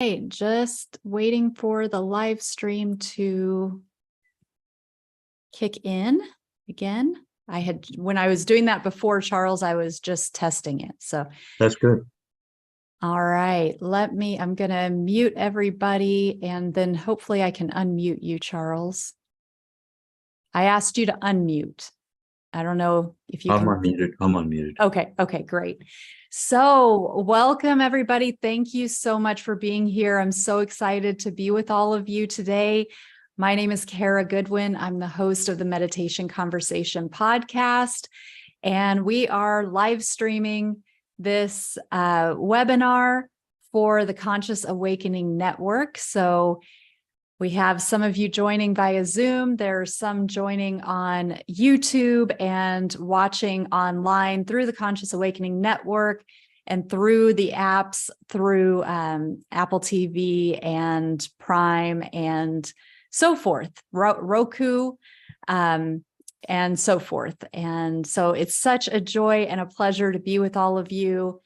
Hey, just waiting for the live stream to kick in again. When I was doing that before, Charles, I was just testing it. So That's good. all right, I'm going to mute everybody and then hopefully I can unmute you, Charles. I asked you to unmute. I don't know if you I'm can. unmuted. I'm unmuted. Okay, great. So welcome everybody. Thank you so much for being here. I'm so excited to be with all of you today. My name is KaraGoodwin. I'm the host of the Meditation Conversation podcast, and we are live streaming this webinar for the Conscious Awakening Network. So we have some of you joining via Zoom. There's some joining on YouTube and watching online through the Conscious Awakening Network and through the apps, through Apple TV and Prime and so forth, Roku, and so forth. And so it's such a joy and a pleasure to be with all of you.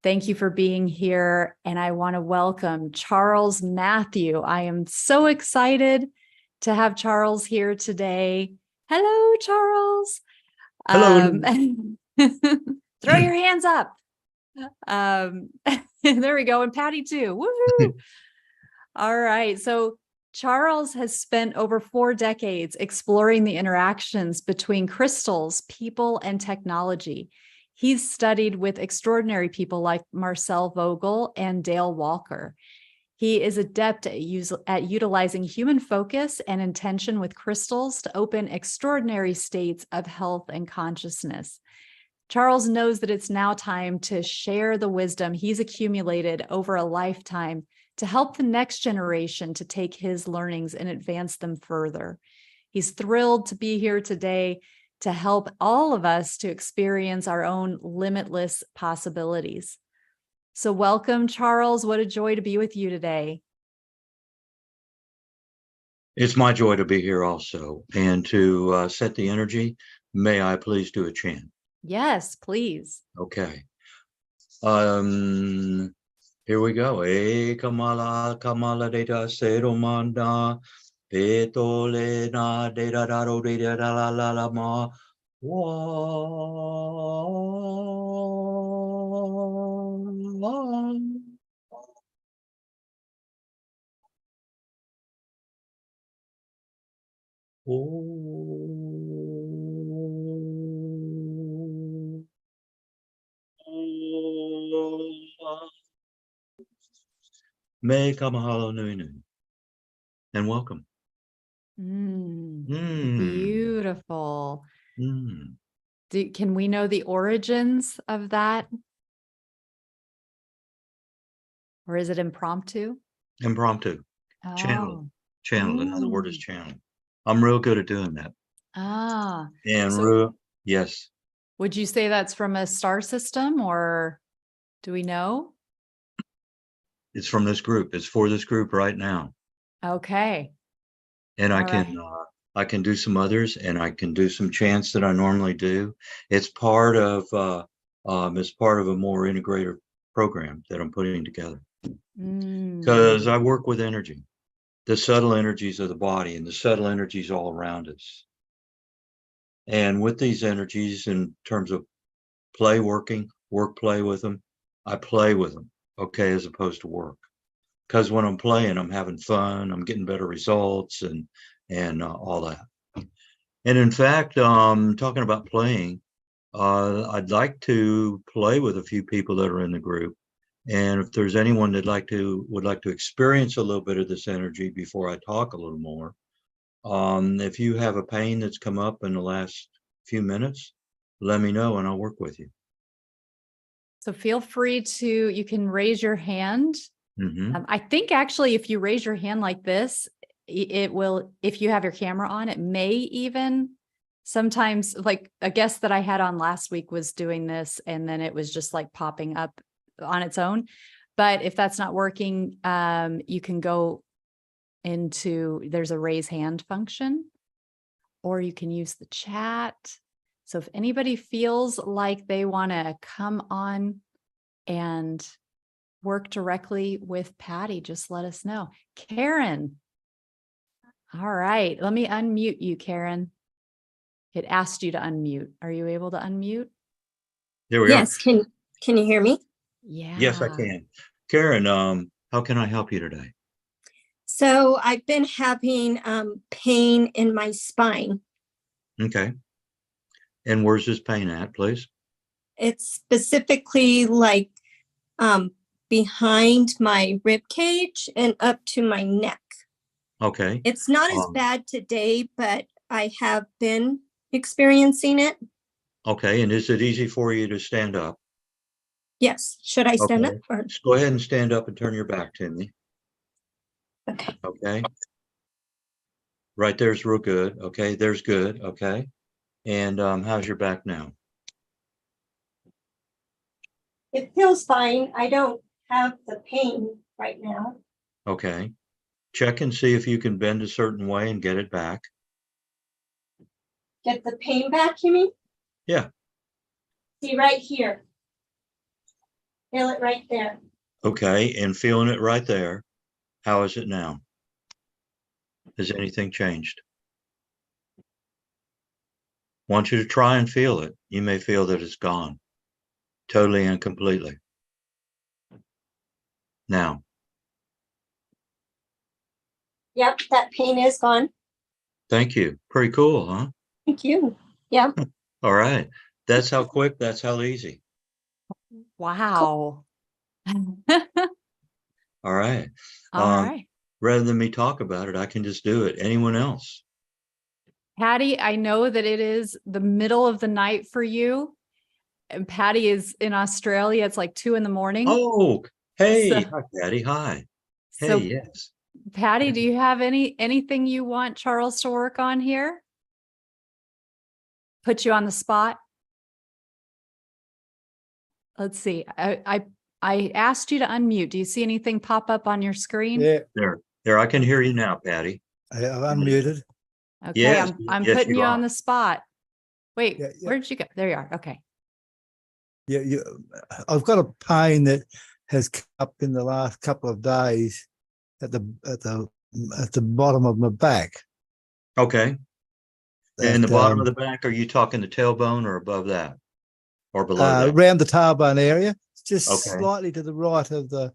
Thank you for being here. And I want to welcome Charles Matthew. I am so excited to have Charles here today. Hello, Charles. Hello. Throw your hands up. There we go. And Patty too. Woohoo. All right. So Charles has spent over 4 decades exploring the interactions between crystals, people, and technology. He's studied with extraordinary people like Marcel Vogel and Dale Walker. He is adept at utilizing human focus and intention with crystals to open extraordinary states of health and consciousness. Charles knows that it's now time to share the wisdom he's accumulated over a lifetime to help the next generation to take his learnings and advance them further. He's thrilled to be here today to help all of us to experience our own limitless possibilities. So welcome, Charles. What a joy to be with you today. It's my joy to be here also. And to set the energy, may I please do a chant? Yes, please. Okay. Here we go. E kamala kamala data seromanda petole na data daro data la la la ma wa. Me kamahalo nui nui. And welcome. Beautiful. Can we know the origins of that? Or is it impromptu? Impromptu. Oh. Channel. Another word is channel. I'm real good at doing that. And yes. Would you say that's from a star system, or do we know? It's from this group. It's for this group right now. Okay. And I can do some others, and I can do some chants that I normally do. It's part of a more integrated program that I'm putting together. Because I work with energy, the subtle energies of the body and the subtle energies all around us. And with these energies, in terms of play with them, I play with them, okay, as opposed to work. Because when I'm playing, I'm having fun, I'm getting better results and all that. And in fact, talking about playing, I'd like to play with a few people that are in the group. And if there's anyone that would like to experience a little bit of this energy before I talk a little more, if you have a pain that's come up in the last few minutes, let me know and I'll work with you. So feel free you can raise your hand. I think actually if you raise your hand like this, it will, if you have your camera on, it may even sometimes, like a guest that I had on last week was doing this and then it was just like popping up on its own. But if that's not working, you can go there's a raise hand function, or you can use the chat. So if anybody feels like they want to come on and work directly with Patty, just let us know. Karen. All right, let me unmute you, Karen. It asked you to unmute. Are you able to unmute? There we Yes, can you hear me? Yeah. Yes, I can. Karen, how can I help you today? So I've been having pain in my spine. Okay. And where's this pain at, please? It's specifically like behind my rib cage and up to my neck. Okay. It's not as bad today, but I have been experiencing it. Okay. And is it easy for you to stand up? Yes. Should I stand up? Or? Just go ahead and stand up and turn your back to me. Okay. Okay. Right there's real good. Okay. There's good. Okay. And how's your back now? It feels fine. I don't have the pain right now. Okay. Check and see if you can bend a certain way and get it back. Get the pain back, you mean? Yeah. See right here. Feel it right there. Okay. And feeling it right there. How is it now? Has anything changed? Want you to try and feel it. You may feel that it's gone totally and completely. Now. Yep, that pain is gone. Thank you. Pretty cool, huh? Thank you. Yeah. All right. That's how quick, that's how easy. Wow. All right. All right. Rather than me talk about it, I can just do it. Anyone else? Patty, I know that it is the middle of the night for you. And Patty is in Australia. It's like 2 a.m. Oh, hey. So- Hi, Patty. Hi. Hey, So yes. Patty, do you have anything you want Charles to work on here? Put you on the spot. Let's see. I asked you to unmute. Do you see anything pop up on your screen? Yeah, There. I can hear you now, Patty. I've unmuted. Okay, Yes, I'm yes, putting you you on are. the spot. Wait, Yeah. where did you go? There you are. Okay. Yeah, I've got a pain that has come up in the last couple of days at the bottom of my back. Okay. In the That, bottom of the back, are you talking the tailbone or above that? Or below that? around the tailbone area, just Okay. slightly to the right of the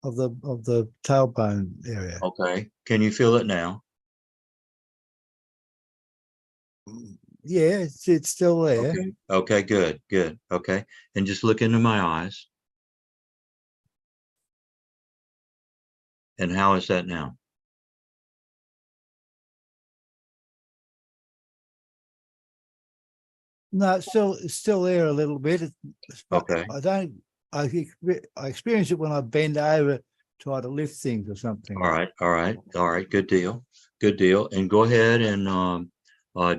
tailbone area. Okay. Can you feel it now? Yeah, it's still there. Okay. Okay, good. Okay. And just look into my eyes. And how is that now? No, it's still there a little bit. Okay. I experience it when I bend over, try to lift things or something. All right. Good deal. And go ahead and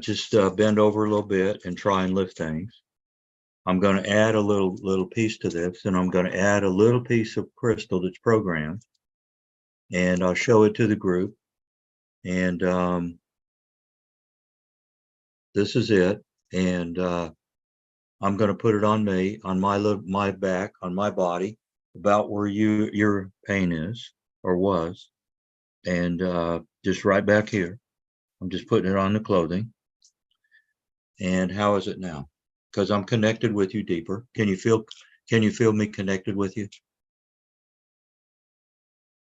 just bend over a little bit and try and lift things. I'm going to add a little piece to this, and I'm going to add a little piece of crystal that's programmed, and I'll show it to the group. And this is it. And I'm going to put it on me, on my back, on my body, about where your pain is or was, and just right back here. I'm just putting it on the clothing. And how is it now? Because I'm connected with you deeper. Can you feel me connected with you?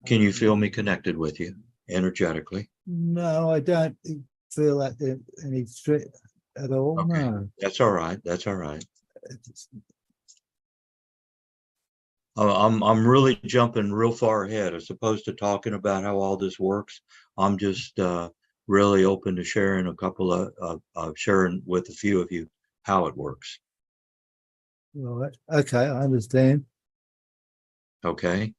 Can you feel me connected with you energetically? No, I don't feel that any threat at all. Okay. No. That's all right. I'm really jumping real far ahead as opposed to talking about how all this works. I'm just really open to sharing sharing with a few of you how it works. Right. Okay, I understand. Okay.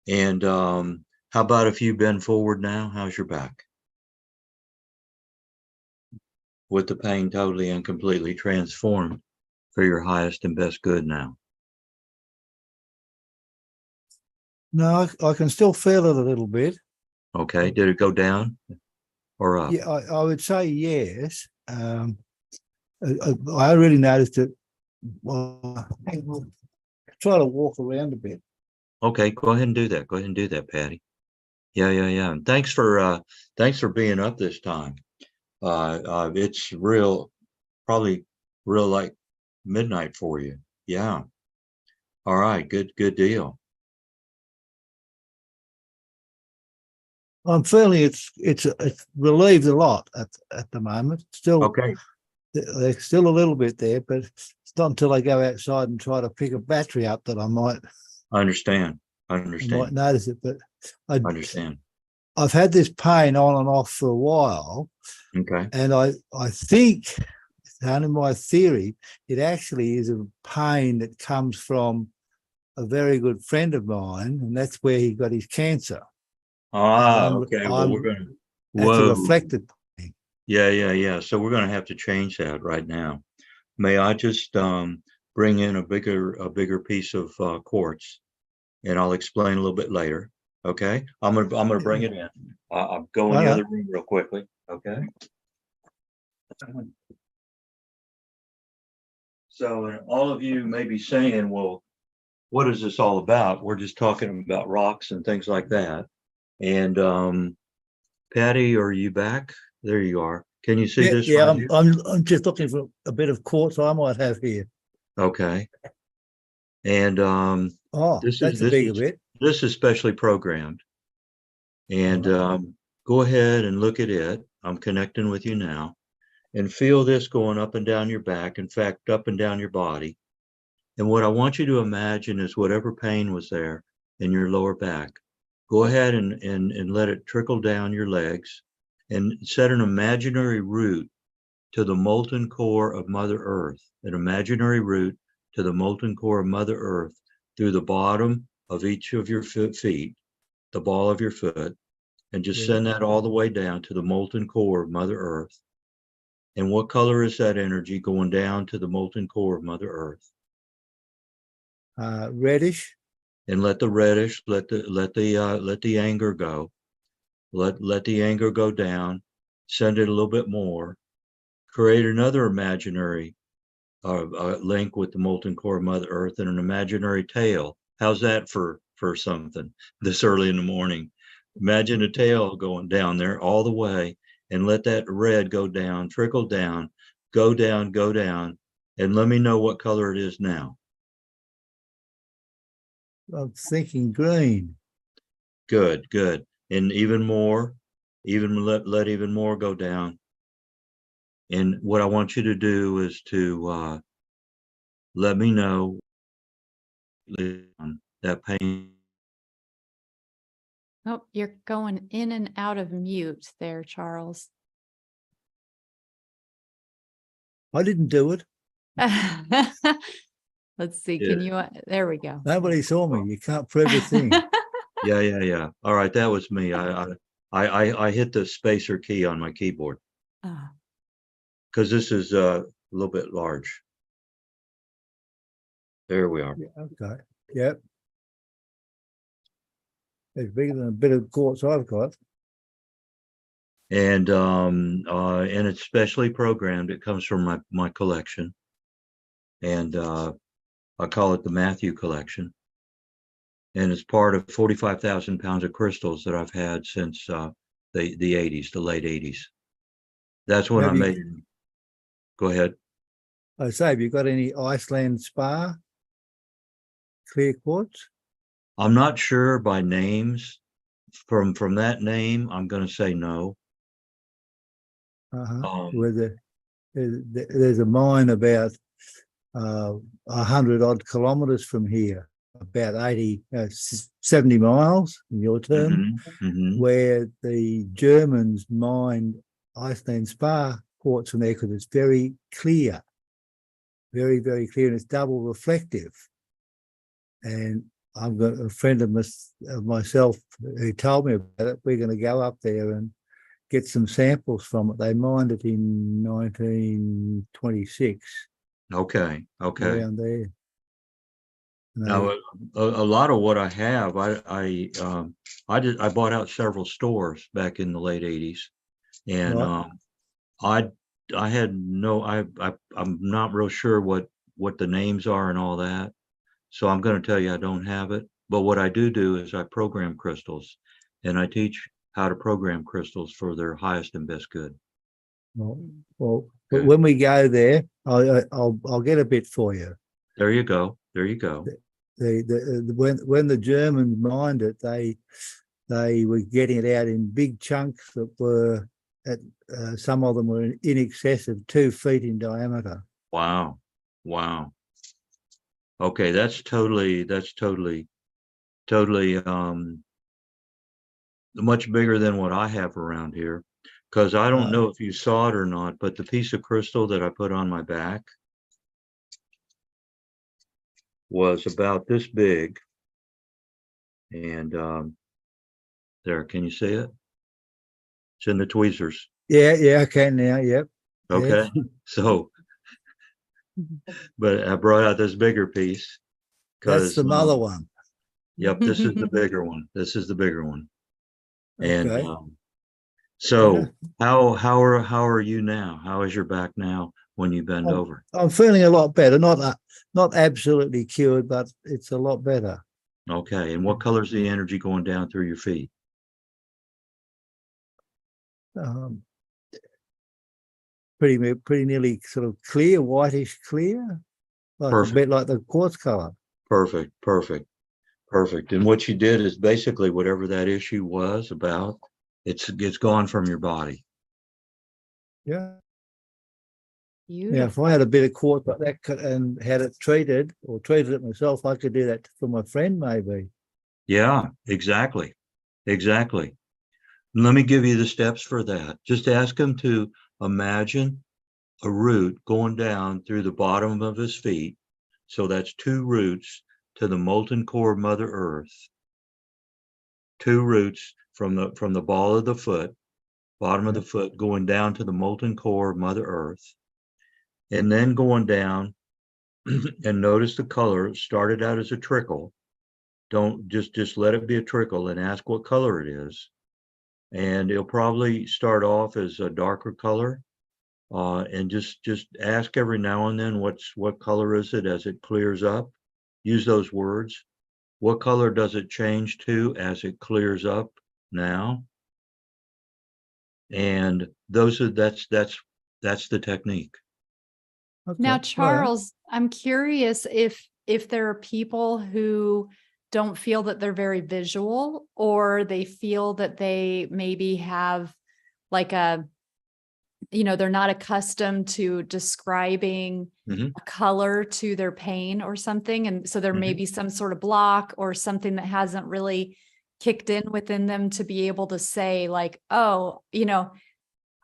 And how about if you bend forward now? How's your back? With the pain totally and completely transformed for your highest and best good now. No, I can still feel it a little bit. Okay. Did it go down or up? Yeah, I would say yes. I really noticed it. Well, try to walk around a bit. Okay, go ahead and do that. Go ahead and do that, Patty. Yeah. And thanks for being up this time. It's probably real like midnight for you. Yeah. All right. Good deal. I'm feeling it's relieved a lot at the moment. Still, Okay. there's still a little bit there, but it's not until I go outside and try to pick a battery up that I might I understand. notice it. But I understand. I've had this pain on and off for a while, Okay. and I think, down in my theory, it actually is a pain that comes from a very good friend of mine, and that's where he got his cancer. Okay. Well, we're going to. That's a Whoa. reflected pain. Yeah. So we're going to have to change that right now. May I just bring in a bigger piece of quartz, and I'll explain a little bit later. Okay. I'm gonna bring it in. I'll go in the other room real quickly. Okay. So, and all of you may be saying, well, what is this all about? We're just talking about rocks and things like that. And Patty, are you back? There you are. Can you see this? Yeah, right here? I'm just looking for a bit of quartz I might have here. Okay. And that's a bigger bit. This is specially programmed. And go ahead and look at it. I'm connecting with you now. And feel this going up and down your back, in fact, up and down your body. And what I want you to imagine is whatever pain was there in your lower back, go ahead and let it trickle down your legs and set an imaginary route to the molten core of Mother Earth, an imaginary route to the molten core of Mother Earth through the bottom of each of your feet, the ball of your foot, and just send that all the way down to the molten core of Mother Earth. And what color is that energy going down to the molten core of Mother Earth? Reddish. And let the reddish, let the anger go. Let the anger go down. Send it a little bit more. Create another imaginary link with the molten core of Mother Earth and an imaginary tail. How's that for something this early in the morning? Imagine a tail going down there all the way, and let that red go down, trickle down, go down, and let me know what color it is now. I'm thinking green. Good. And even more, let even more go down. And what I want you to do is to let me know that pain. Oh, you're going in and out of mute there, Charles. I didn't do it. Let's see. Can you? There we go. Nobody saw me. You can't prove a thing. Yeah. All right, that was me. I hit the spacer key on my keyboard because this is a little bit large. There we are. Okay. Yep. It's bigger than a bit of quartz I've got. And it's specially programmed. It comes from my collection, and I call it the Matthew collection. And it's part of 45,000 pounds of crystals that I've had since the 80s, the late 80s. That's when I made it. Go ahead. I say, have you got any Iceland spa clear quartz? I'm not sure by names. From that name, I'm going to say no. Where there's a mine about 100 odd kilometers from here, about 70 miles in your term, where the Germans mined Iceland spa quartz from there because it's very clear, very, very clear, and it's double reflective. And I've got a friend of myself who told me about it. We're going to go up there and get some samples from it. They mined it in 1926. Okay. Around there. Now, a lot of what I have, I bought out several stores back in the late 80s, and I had I'm not real sure what the names are and all that, so I'm going to tell you I don't have it. But what I do is I program crystals, and I teach how to program crystals for their highest and best good. Well, Good. when we go there, I'll get a bit for you. There you go. There you go. When the Germans mined it, they were getting it out in big chunks that were at some of them were in excess of 2 feet in diameter. Wow. Wow. Okay, that's totally much bigger than what I have around here. Because I don't know if you saw it or not, but the piece of crystal that I put on my back was about this big. And there, can you see it? It's in the tweezers. Yeah, I can now. Yep. Okay. Yes. So, but I brought out this bigger piece. That's the mother one. Yep, this is the bigger one. This is the bigger one. And Okay. so how are you now? How is your back now when you bend over? I'm feeling a lot better. Not absolutely cured, but it's a lot better. Okay. And what color is the energy going down through your feet? Pretty nearly sort of clear, whitish clear, like a bit like the quartz color. Perfect. And what you did is basically whatever that issue was about, it's gone from your body. Yeah. Beautiful. Yeah, if I had a bit of quartz like that and had it treated or treated it myself, I could do that for my friend maybe. Yeah, exactly. Let me give you the steps for that. Just ask him to imagine a root going down through the bottom of his feet. So that's 2 roots to the molten core of Mother Earth. 2 roots from the ball of the foot, bottom of the foot, going down to the molten core of Mother Earth. And then going down and notice the color. It started out as a trickle. Don't just let it be a trickle and ask what color it is. And it'll probably start off as a darker color. And just ask every now and then what color is it as it clears up. Use those words. What color does it change to as it clears up now? And that's the technique. Okay. Now, Charles, I'm curious if there are people who don't feel that they're very visual, or they feel that they maybe have like they're not accustomed to describing a color to their pain or something. And so there may be some sort of block or something that hasn't really kicked in within them to be able to say like, oh,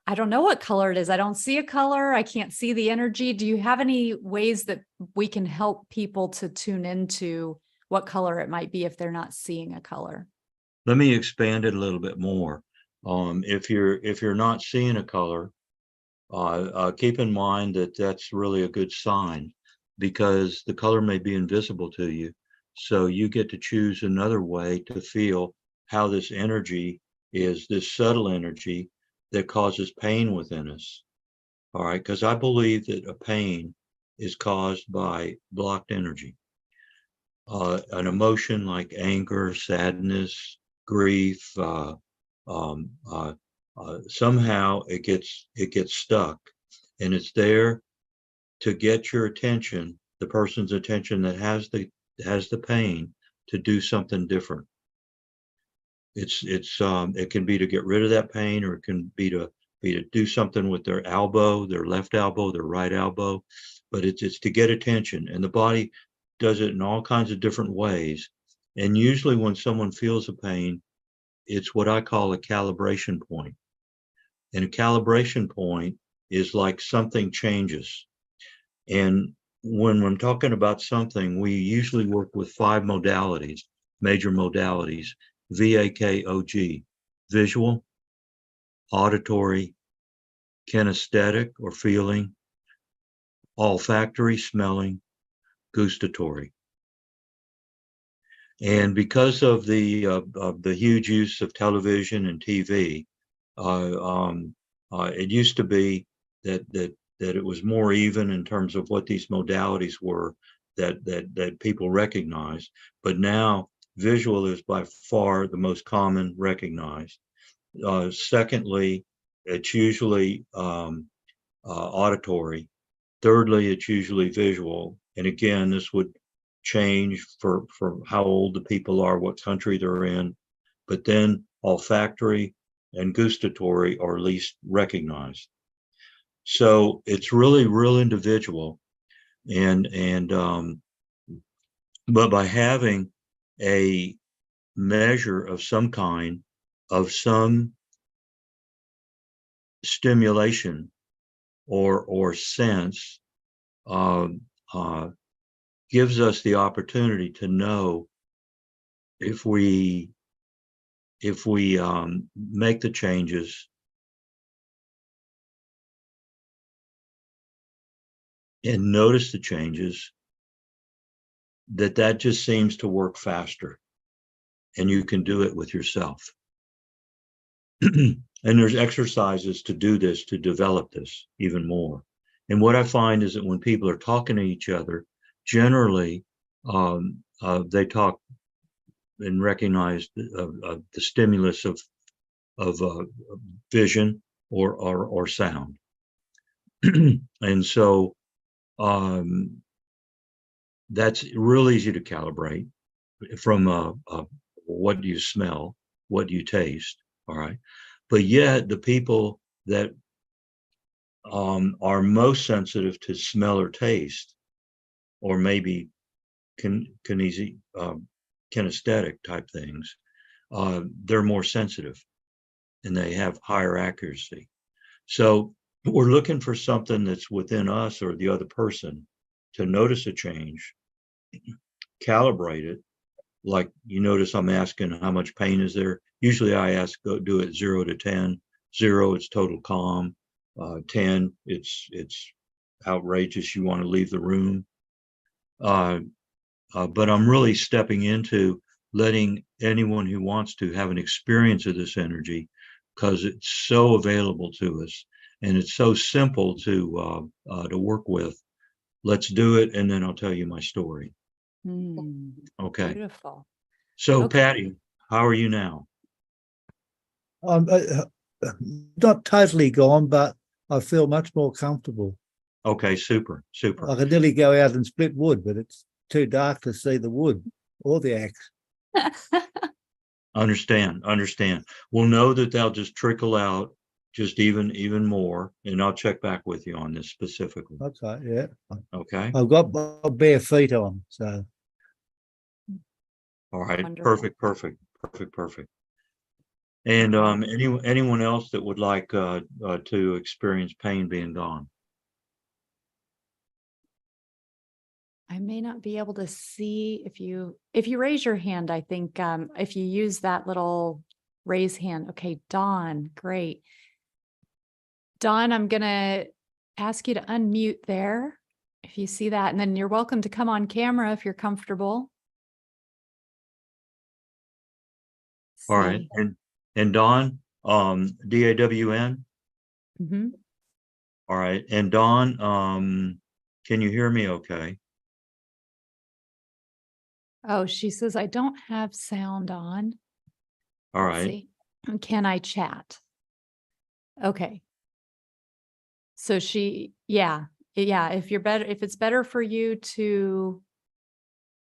I don't know what color it is. I don't see a color. I can't see the energy. Do you have any ways that we can help people to tune into what color it might be if they're not seeing a color? Let me expand it a little bit more. If you're not seeing a color, keep in mind that that's really a good sign, because the color may be invisible to you. So you get to choose another way to feel how this energy is, this subtle energy that causes pain within us. All right, because I believe that a pain is caused by blocked energy. An emotion like anger, sadness, grief, somehow it gets stuck, and it's there to get your attention, the person's attention that has the pain, to do something different. It can be to get rid of that pain, or it can be to do something with their elbow, their left elbow, their right elbow, but it's to get attention. And the body does it in all kinds of different ways. And usually when someone feels a pain, it's what I call a calibration point. And a calibration point is like something changes. And when I'm talking about something, we usually work with 5 modalities, major modalities: VAKOG, visual, auditory, kinesthetic or feeling, olfactory, smelling, gustatory. And because of the huge use of television and TV, it used to be that it was more even in terms of what these modalities were that people recognized. But now visual is by far the most common recognized. Secondly, it's usually auditory. Thirdly, it's usually visual. And again, this would change for how old the people are, what country they're in. But then olfactory and gustatory are least recognized. So it's really real individual. But by having a measure of some kind, of some stimulation or sense, gives us the opportunity to know if we make the changes and notice the changes, that just seems to work faster, and you can do it with yourself. And there's exercises to do this, to develop this even more. And what I find is that when people are talking to each other, generally they talk and recognize the stimulus of vision or sound. And so that's real easy to calibrate from what do you smell, what do you taste, all right? But yet the people that are most sensitive to smell or taste, or maybe kinesthetic type things, they're more sensitive and they have higher accuracy. So we're looking for something that's within us or the other person to notice a change, calibrate it. Like, you notice I'm asking how much pain is there. Usually I ask, go do it 0 to 10. 0, it's total calm. 10, it's outrageous, you want to leave the room. But I'm really stepping into letting anyone who wants to have an experience of this energy, because it's so available to us and it's so simple to work with. Let's do it, and then I'll tell you my story. Okay. Beautiful. So, Okay. Patty, how are you now? I'm not totally gone, but I feel much more comfortable. Okay, super. I could nearly go out and split wood, but it's too dark to see the wood or the axe. Understand. We'll know that they'll just trickle out just even more, and I'll check back with you on this specifically. Okay, yeah. Okay. I've got bare feet on, so. All right. Wonderful. Perfect. And anyone else that would like to experience pain being gone? I may not be able to see if you raise your hand. I think if you use that little raise hand. Okay, Dawn, great. Dawn, I'm gonna ask you to unmute there if you see that, and then you're welcome to come on camera if you're comfortable. All right. And Dawn, DAWN. Mm-hmm. All right. And Dawn, can you hear me okay? Oh, she says, I don't have sound on. All Let's right. see. Can I chat? Okay. So if it's better for you to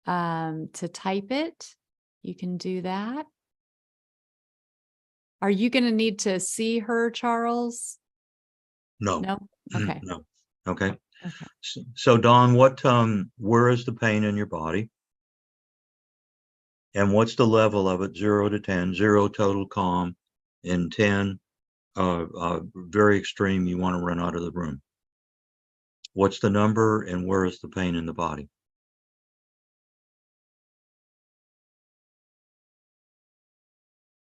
type it, you can do that. Are you going to need to see her, Charles? No. No? Okay. No. Okay. Okay. So Dawn, where is the pain in your body? And what's the level of it? 0 to 10, 0 total calm, and 10 very extreme, you want to run out of the room. What's the number, and where is the pain in the body?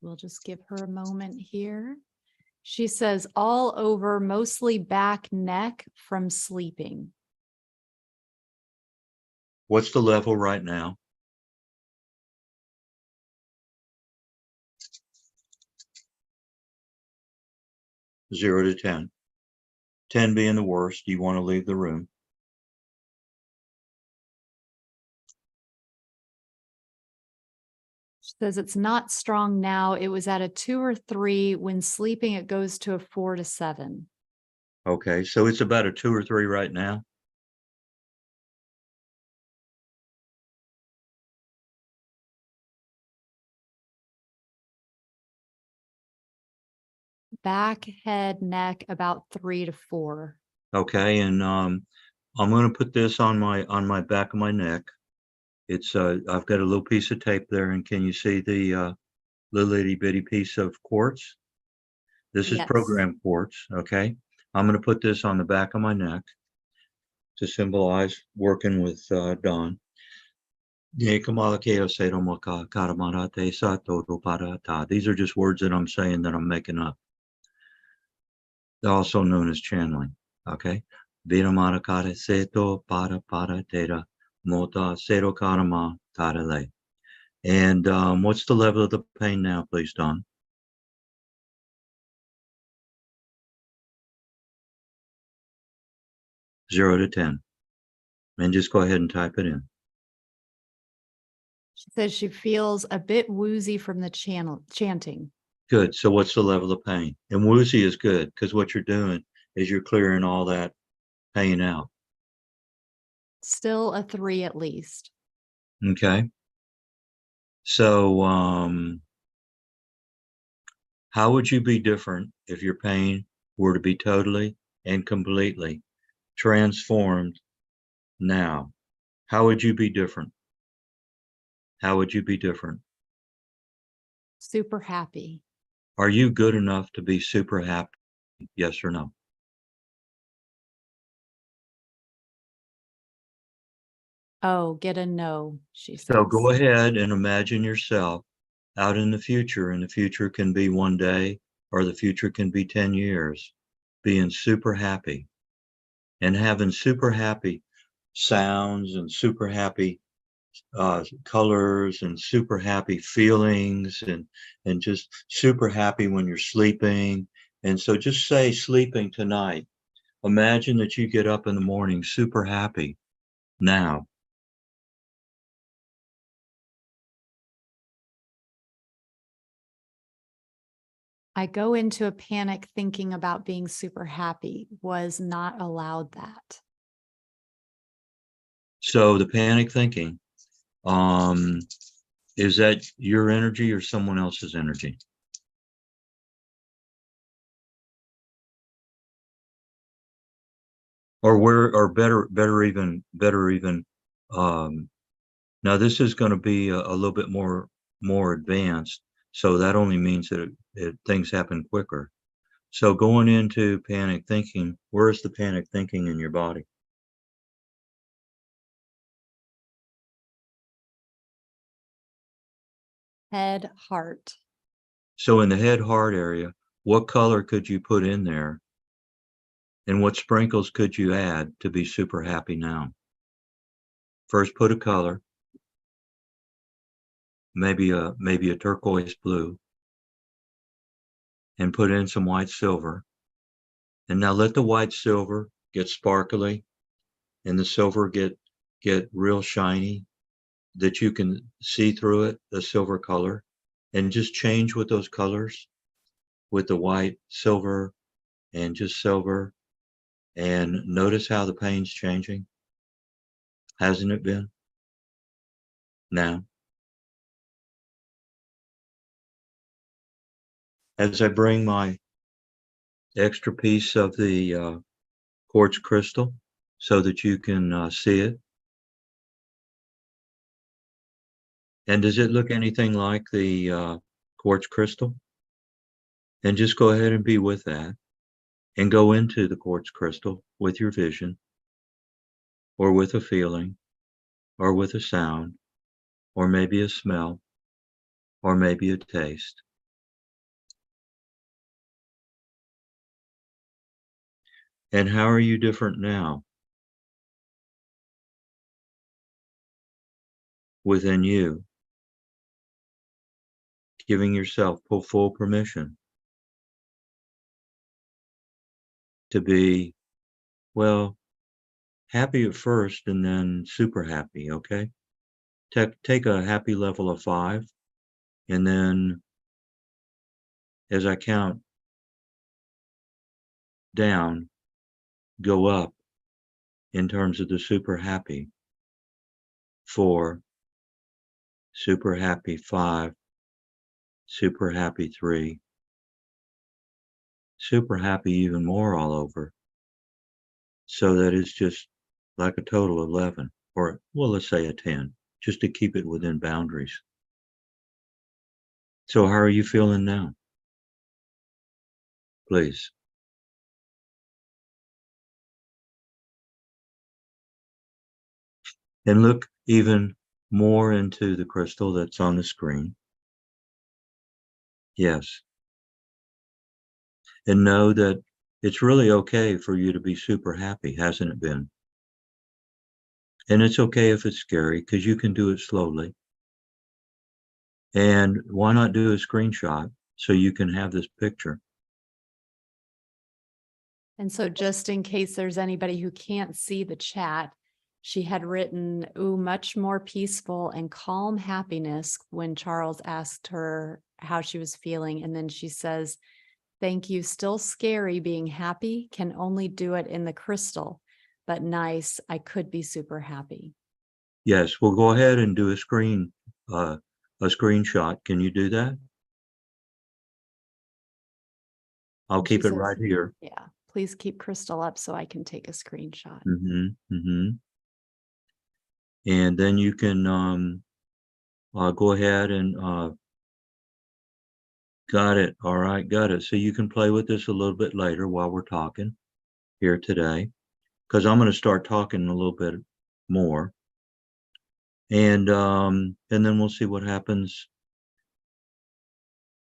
We'll just give her a moment here. She says all over, mostly back, neck from sleeping. What's the level right now? Zero to 10. 10 being the worst, you want to leave the room. Says it's not strong now. It was at a 2 or 3. When sleeping, it goes to a 4 to 7. Okay, so it's about a 2 or 3 right now. Back, head, neck, about 3 to 4. Okay, and I'm going to put this on my back of my neck. It's I've got a little piece of tape there, and can you see the little itty bitty piece of quartz? This is Yes. program quartz. Okay, I'm going to put this on the back of my neck to symbolize working with Don. These are just words that I'm saying that I'm making up. They're also known as channeling. Okay. Viramadakare seto para tera mota seto karama tarale. And what's the level of the pain now, please, Don? Zero to 10. And just go ahead and type it in. She says she feels a bit woozy from the chanting. Good. So what's the level of pain? And woozy is good because what you're doing is you're clearing all that pain out. Still a 3 at least. Okay. So how would you be different if your pain were to be totally and completely transformed now? How would you be different? How would you be different? Super happy. Are you good enough to be super happy? Yes or no? Oh, get a no, she says. So go ahead and imagine yourself out in the future, and the future can be one day or the future can be 10 years, being super happy and having super happy sounds and super happy colors and super happy feelings and just super happy when you're sleeping. And so just say sleeping tonight. Imagine that you get up in the morning super happy now. I go into a panic thinking about being super happy. Was not allowed that. So the panic thinking, is that your energy or someone else's energy? Or better even, now this is going to be a little bit more advanced. So that only means that things happen quicker. So going into panic thinking, where's the panic thinking in your body? Head, heart. So in the head heart area, what color could you put in there? And what sprinkles could you add to be super happy now? First, put a color, maybe a turquoise blue, and put in some white silver. And now let the white silver get sparkly and the silver get real shiny, that you can see through it, the silver color, and just change with those colors, with the white, silver, and just silver. And notice how the pain's changing. Hasn't it been? Now, as I bring my extra piece of the quartz crystal so that you can see it. And does it look anything like the quartz crystal? And just go ahead and be with that and go into the quartz crystal with your vision or with a feeling or with a sound or maybe a smell or maybe a taste. And how are you different now? Within you, giving yourself full permission to be, well, happy at first and then super happy, okay? Take a happy level of 5 And then as I count down, go up in terms of the super happy. 4, super happy 5, super happy 3, super happy even more all over. So that is just like a total of 11, or well, let's say a 10, just to keep it within boundaries. So how are you feeling now? Please. And look even more into the crystal that's on the screen. Yes. And know that it's really okay for you to be super happy, hasn't it been? And it's okay if it's scary, because you can do it slowly. And why not do a screenshot so you can have this picture? And so just in case there's anybody who can't see the chat, she had written, ooh, much more peaceful and calm happiness when Charles asked her how she was feeling. And then she says, thank you, still scary being happy, can only do it in the crystal, but nice, I could be super happy. Yes, we'll go ahead and do a screenshot. Can you do that? I'll And she keep it says, right here. yeah, please keep crystal up so I can take a screenshot. And then you can go ahead and got it. All right, got it. So you can play with this a little bit later while we're talking here today, because I'm going to start talking a little bit more. And then we'll see what happens,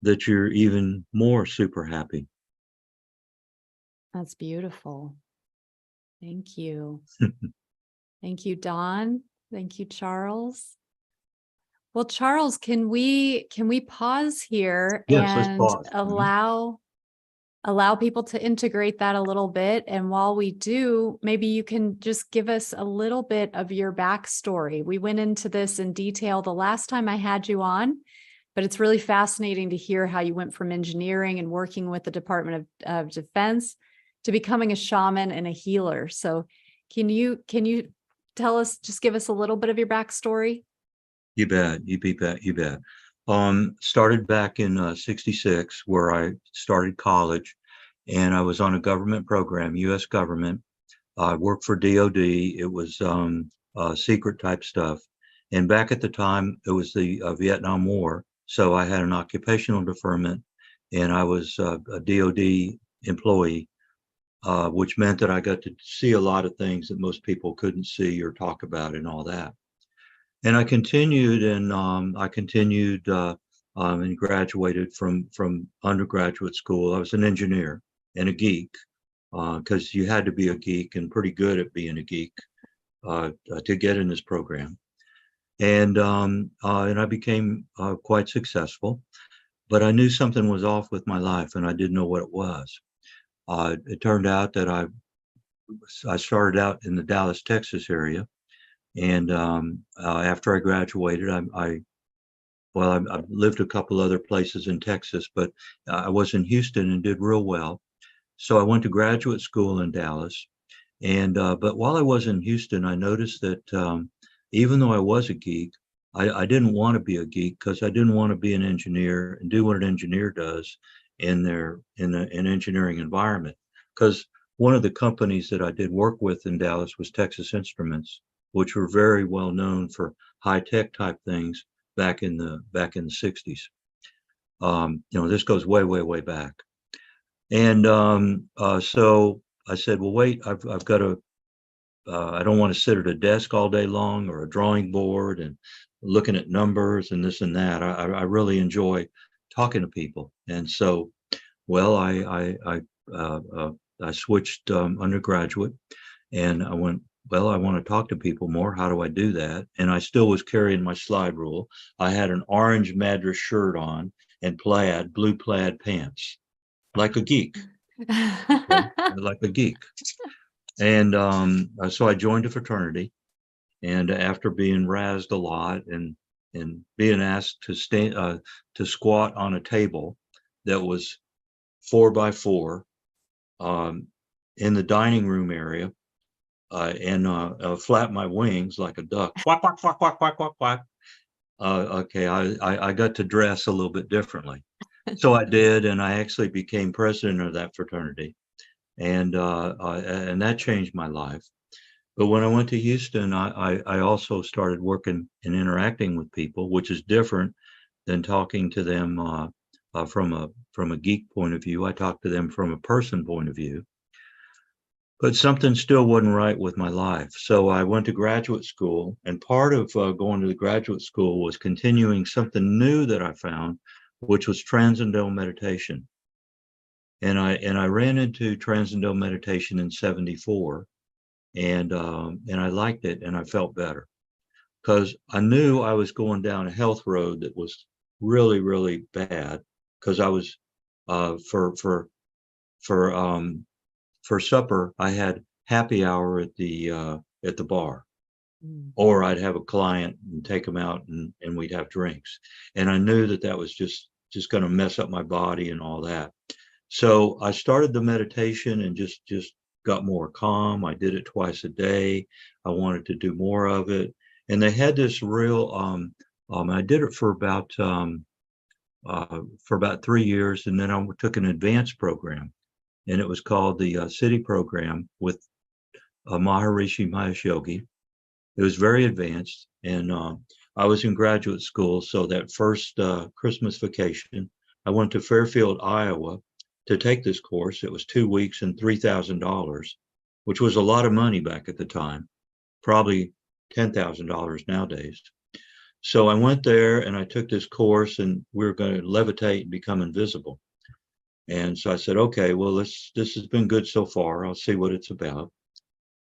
that you're even more super happy. That's beautiful. Thank you. Thank you, Dawn. Thank you, Charles. Well, Charles, can we pause here Yes, let's and pause. allow people to integrate that a little bit? And while we do, maybe you can just give us a little bit of your backstory. We went into this in detail the last time I had you on, but it's really fascinating to hear how you went from engineering and working with the Department of Defense to becoming a shaman and a healer. So can you tell us, just give us a little bit of your backstory? You bet. You bet. Started back in 66, where I started college, and I was on a government program, U.S. government. I worked for DOD. It was secret type stuff. And back at the time, it was the Vietnam War. So I had an occupational deferment, and I was a DOD employee, which meant that I got to see a lot of things that most people couldn't see or talk about and all that. And I continued and graduated from undergraduate school. I was an engineer and a geek, because you had to be a geek and pretty good at being a geek to get in this program. And I became quite successful, but I knew something was off with my life, and I didn't know what it was. It turned out that I started out in the Dallas, Texas area. And after I graduated, I lived a couple other places in Texas, but I was in Houston and did real well. So I went to graduate school in Dallas. And but while I was in Houston, I noticed that even though I was a geek, I didn't want to be a geek, because I didn't want to be an engineer and do what an engineer does in an engineering environment. Because one of the companies that I did work with in Dallas was Texas Instruments, which were very well known for high-tech type things back in the 60s. This goes way back. And so I said, well, wait, I've got to, I don't want to sit at a desk all day long or a drawing board and looking at numbers and this and that. I really enjoy talking to people. And so, well, I switched undergraduate, and I went, well, I want to talk to people more. How do I do that? And I still was carrying my slide rule. I had an orange Madras shirt on and blue plaid pants, like a geek, like a geek. And so I joined a fraternity, and after being razzed a lot and and being asked to to squat on a table that was 4x4 in the dining room area, and flap my wings like a duck. Quack, quack, quack, quack, quack, quack, quack. Okay, I got to dress a little bit differently. So I did, and I actually became president of that fraternity, and that changed my life. But when I went to Houston, I also started working and interacting with people, which is different than talking to them from a geek point of view. I talked to them from a person point of view. But something still wasn't right with my life. So I went to graduate school, and part of going to the graduate school was continuing something new that I found, which was transcendental meditation. And I ran into transcendental meditation in '74, and I liked it, and I felt better because I knew I was going down a health road that was really, really bad. Because I was for supper, I had happy hour at the bar, or I'd have a client and take them out, and we'd have drinks. And I knew that was just going to mess up my body and all that. So I started the meditation and just got more calm. I did it twice a day. I wanted to do more of it. And they had this real, I did it for about 3 years. And then I took an advanced program, and it was called the City Program with Maharishi Mahesh Yogi. It was very advanced, and I was in graduate school. So that first Christmas vacation, I went to Fairfield, Iowa to take this course. It was 2 weeks and $3,000, which was a lot of money back at the time, probably $10,000 nowadays. So I went there and I took this course, and we were going to levitate and become invisible. And so I said, okay, well, this has been good so far. I'll see what it's about.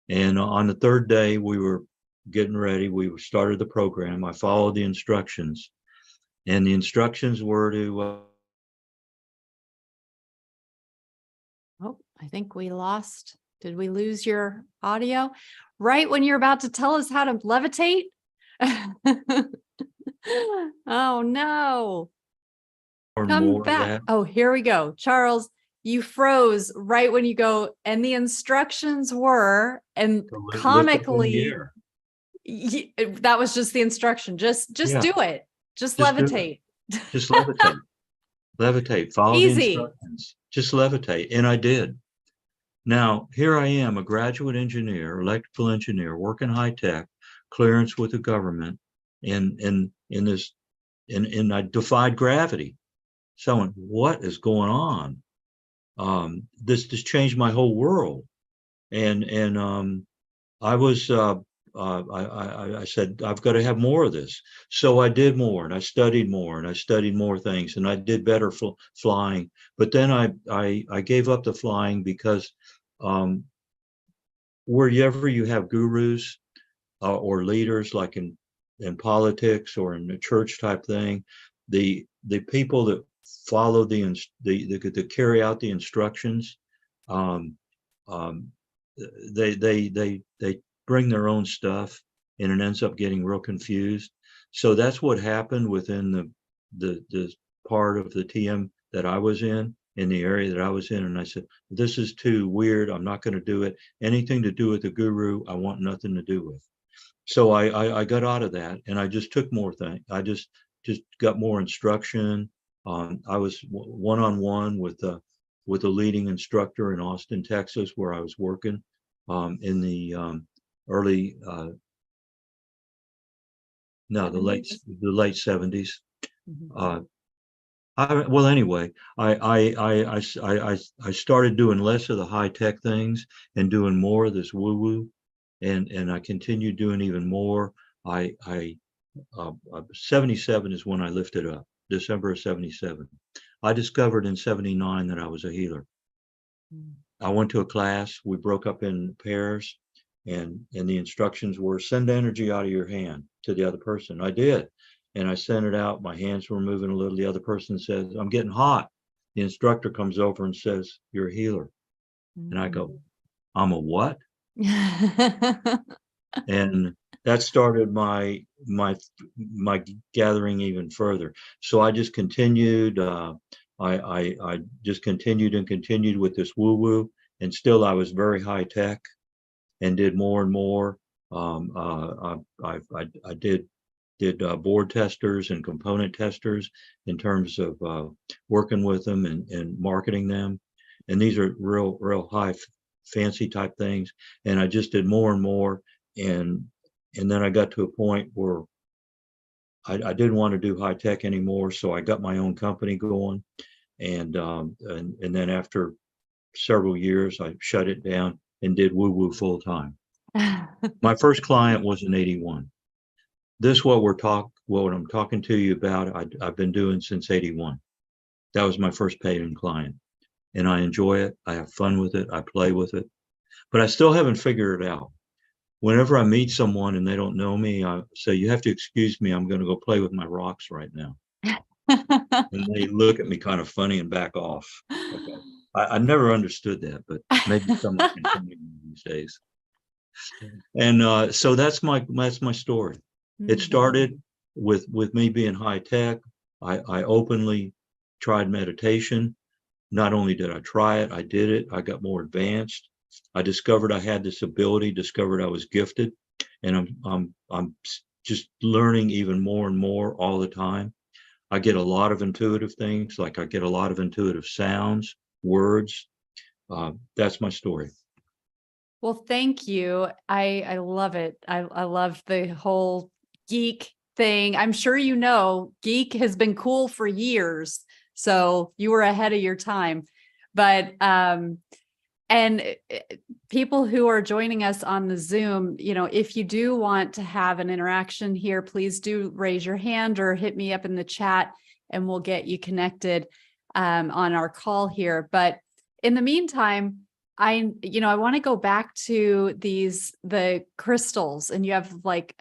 And on the third day, we were getting ready. We started the program. I followed the instructions, and the instructions were to Oh, I think we lost. Did we lose your audio? Right when you're about to tell us how to levitate? Oh, no. Come back. Oh, here we go. Charles, you froze right when you go, and the instructions were, and comically, that was just the instruction. Just do it. Just levitate. Just levitate. Levitate. Follow the instructions. Just levitate. And I did. Now, here I am, a graduate engineer, electrical engineer, working high tech, clearance with the government, and I defied gravity. So I went, what is going on? This changed my whole world. And I was I said, I've got to have more of this. So I did more, and I studied more, and I studied more things, and I did better flying. But then I gave up the flying because wherever you have gurus or leaders, like in politics or in the church type thing, the people that follow that carry out the instructions, they bring their own stuff, and it ends up getting real confused. So that's what happened within the part of the TM that I was in the area that I was in. And I said, this is too weird. I'm not going to do it. Anything to do with the guru, I want nothing to do with. So I got out of that, and I just took more things. I just got more instruction. I was one-on-one with a leading instructor in Austin, Texas, where I was working in the early the late 70s. Well, anyway, I started doing less of the high tech things and doing more of this woo woo, and I continued doing even more. 77 is when I lifted up, December of 77. I discovered in 79 that I was a healer. I went to a class. We broke up in pairs, and the instructions were send energy out of your hand to the other person. I did. And I sent it out. My hands were moving a little. The other person says, I'm getting hot. The instructor comes over and says, you're a healer. And I go, I'm a what? and that started my gathering even further. So I just continued. I just continued and continued with this woo-woo, and still I was very high tech, and did more and more. I did board testers and component testers in terms of working with them and marketing them, and these are real high fancy type things. And I just did more and more, and then I got to a point where I didn't want to do high tech anymore, so I got my own company going, and then after several years I shut it down and did woo-woo full time. My first client was in 81. This what I'm talking to you about, I've been doing since 81. That was my first paying client, and I enjoy it. I have fun with it. I play with it, but I still haven't figured it out. Whenever I meet someone and they don't know me, I say, you have to excuse me, I'm going to go play with my rocks right now. And they look at me kind of funny and back off. Okay. I never understood that, but maybe someone can tell me these days. And so that's my story. Mm-hmm. It started with me being high tech. I openly tried meditation. Not only did I try it, I did it. I got more advanced. I discovered I had this ability, discovered I was gifted, and I'm just learning even more and more all the time. I get a lot of intuitive things, like I get a lot of intuitive sounds, words. That's my story. Well, thank you. I love it. I love the whole geek thing. I'm sure you know, geek has been cool for years, so you were ahead of your time. But and people who are joining us on the Zoom, you know, if you do want to have an interaction here, please do raise your hand or hit me up in the chat, and we'll get you connected on our call here. But in the meantime, I want to go back to the crystals, and you have like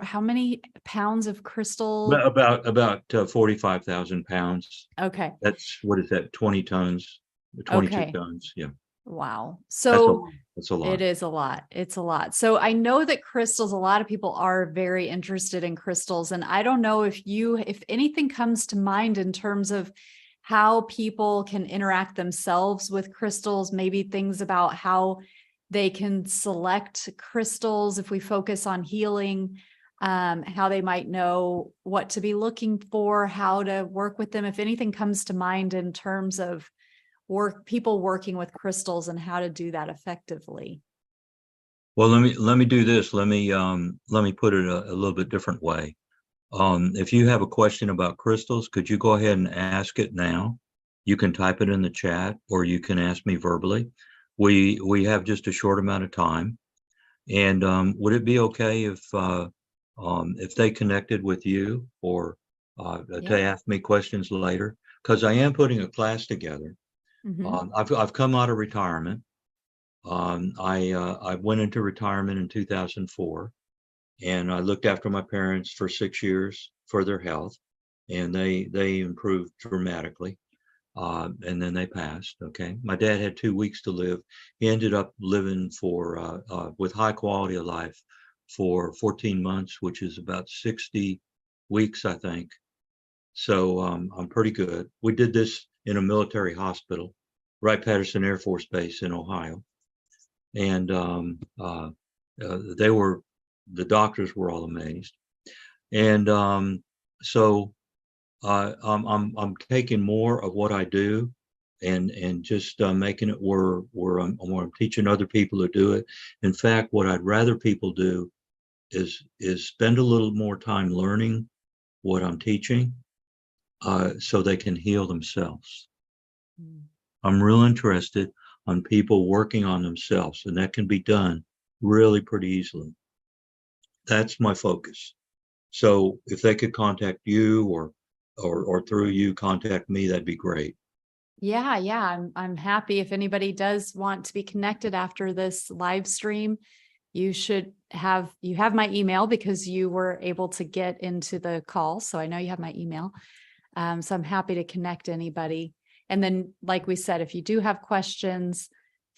how many pounds of crystal? About 45,000 pounds. Okay. That's, what is that? 20 tons, 22 tons. Yeah. Wow. So that's a lot. It is a lot. It's a lot. So I know that crystals, a lot of people are very interested in crystals, and I don't know if anything comes to mind in terms of how people can interact themselves with crystals, maybe things about how they can select crystals if we focus on healing, how they might know what to be looking for, how to work with them. If anything comes to mind in terms of people working with crystals and how to do that effectively. Well, let me do this. Let me put it a little bit different way. If you have a question about crystals, could you go ahead and ask it now? You can type it in the chat, or you can ask me verbally. We have just a short amount of time, and would it be okay if they connected with you, or to ask me questions later? Because I am putting a class together. Mm-hmm. I've come out of retirement. I went into retirement in 2004. And I looked after my parents for 6 years for their health, and they improved dramatically. And then they passed. Okay. My dad had 2 weeks to live. He ended up living with high quality of life for 14 months, which is about 60 weeks, I think. So I'm pretty good. We did this in a military hospital, Wright-Patterson Air Force Base in Ohio. And the doctors were all amazed. And so I'm taking more of what I do and just making it where I'm teaching other people to do it. In fact, what I'd rather people do is spend a little more time learning what I'm teaching so they can heal themselves. I'm real interested on people working on themselves, and that can be done really pretty easily. That's my focus. So if they could contact you or through you contact me, that'd be great. Yeah. I'm happy. If anybody does want to be connected after this live stream, you have my email because you were able to get into the call. So I know you have my email. So I'm happy to connect anybody. And then, like we said, if you do have questions,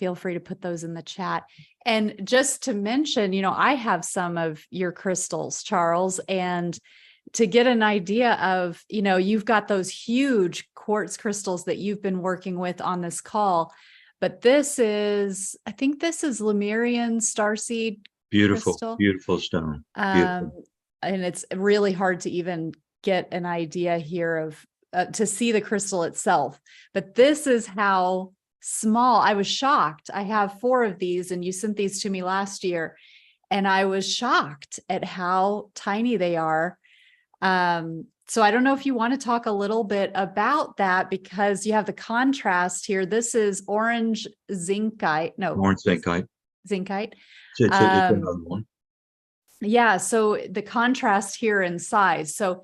feel free to put those in the chat. And just to mention, I have some of your crystals, Charles, and to get an idea of, you've got those huge quartz crystals that you've been working with on this call, but I think this is Lemurian starseed Beautiful, crystal. beautiful stone. Beautiful. And it's really hard to even get an idea here of to see the crystal itself, but this is how small. I was shocked. I have 4 of these, and you sent these to me last year, and I was shocked at how tiny they are. So I don't know if you want to talk a little bit about that, because you have the contrast here. This is orange zincite. No, Orange zincite. Zincite. It's another one. Yeah. So the contrast here in size. So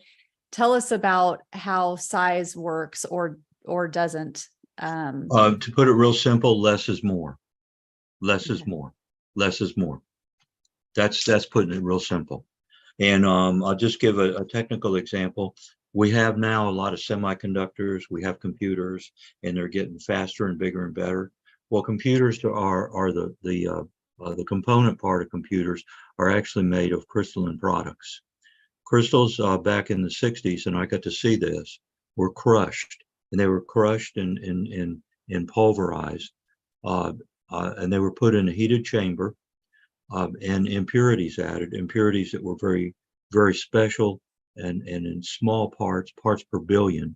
tell us about how size works or doesn't. To put it real simple, less is more. Less is more. Less is more. That's putting it real simple. And I'll just give a technical example. We have now a lot of semiconductors. We have computers, and they're getting faster and bigger and better. Well, computers are the component part of computers are actually made of crystalline products. Crystals back in the 60s, and I got to see this, were crushed, and they were crushed and pulverized, and they were put in a heated chamber, and impurities added, impurities that were very, very special and in small parts per billion.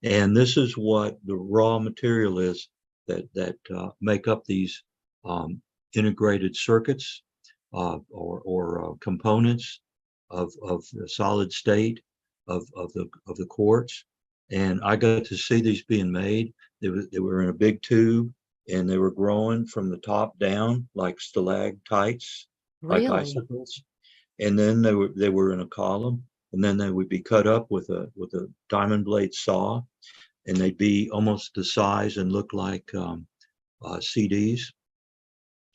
And this is what the raw material is that make up these integrated circuits or components of the solid state of the quartz. And I got to see these being made. They were in a big tube, and they were growing from the top down like stalactites, Really? like icicles. And then they were in a column, and then they would be cut up with a diamond blade saw, and they'd be almost the size and look like CDs.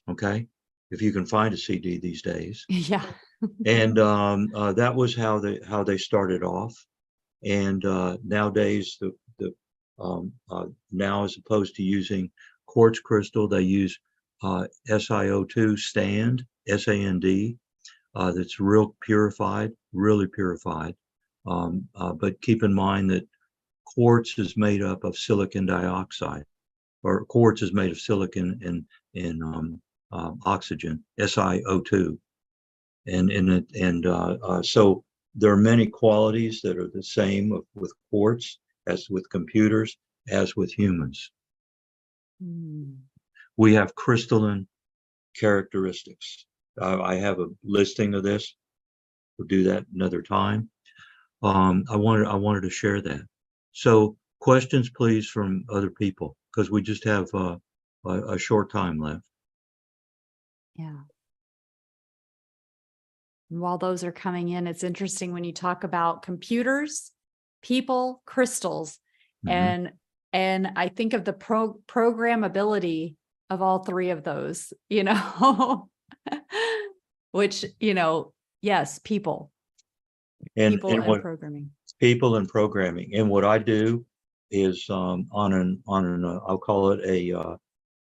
Okay, if you can find a CD these days. Yeah. And that was how they started off. And nowadays, now, as opposed to using quartz crystal, they use SiO2 SAND, that's real purified, really purified. But keep in mind that quartz is made up of silicon dioxide, or quartz is made of silicon and oxygen, SiO2. So there are many qualities that are the same with quartz as with computers, as with humans. We have crystalline characteristics. I have a listing of this. We'll do that another time. I wanted to share that. So questions, please, from other people, because we just have a short time left. Yeah. And while those are coming in, it's interesting when you talk about computers, people, crystals, and I think of the programmability of all 3 of those, which, yes, people and programming. People and programming. And what I do is on an I'll call it a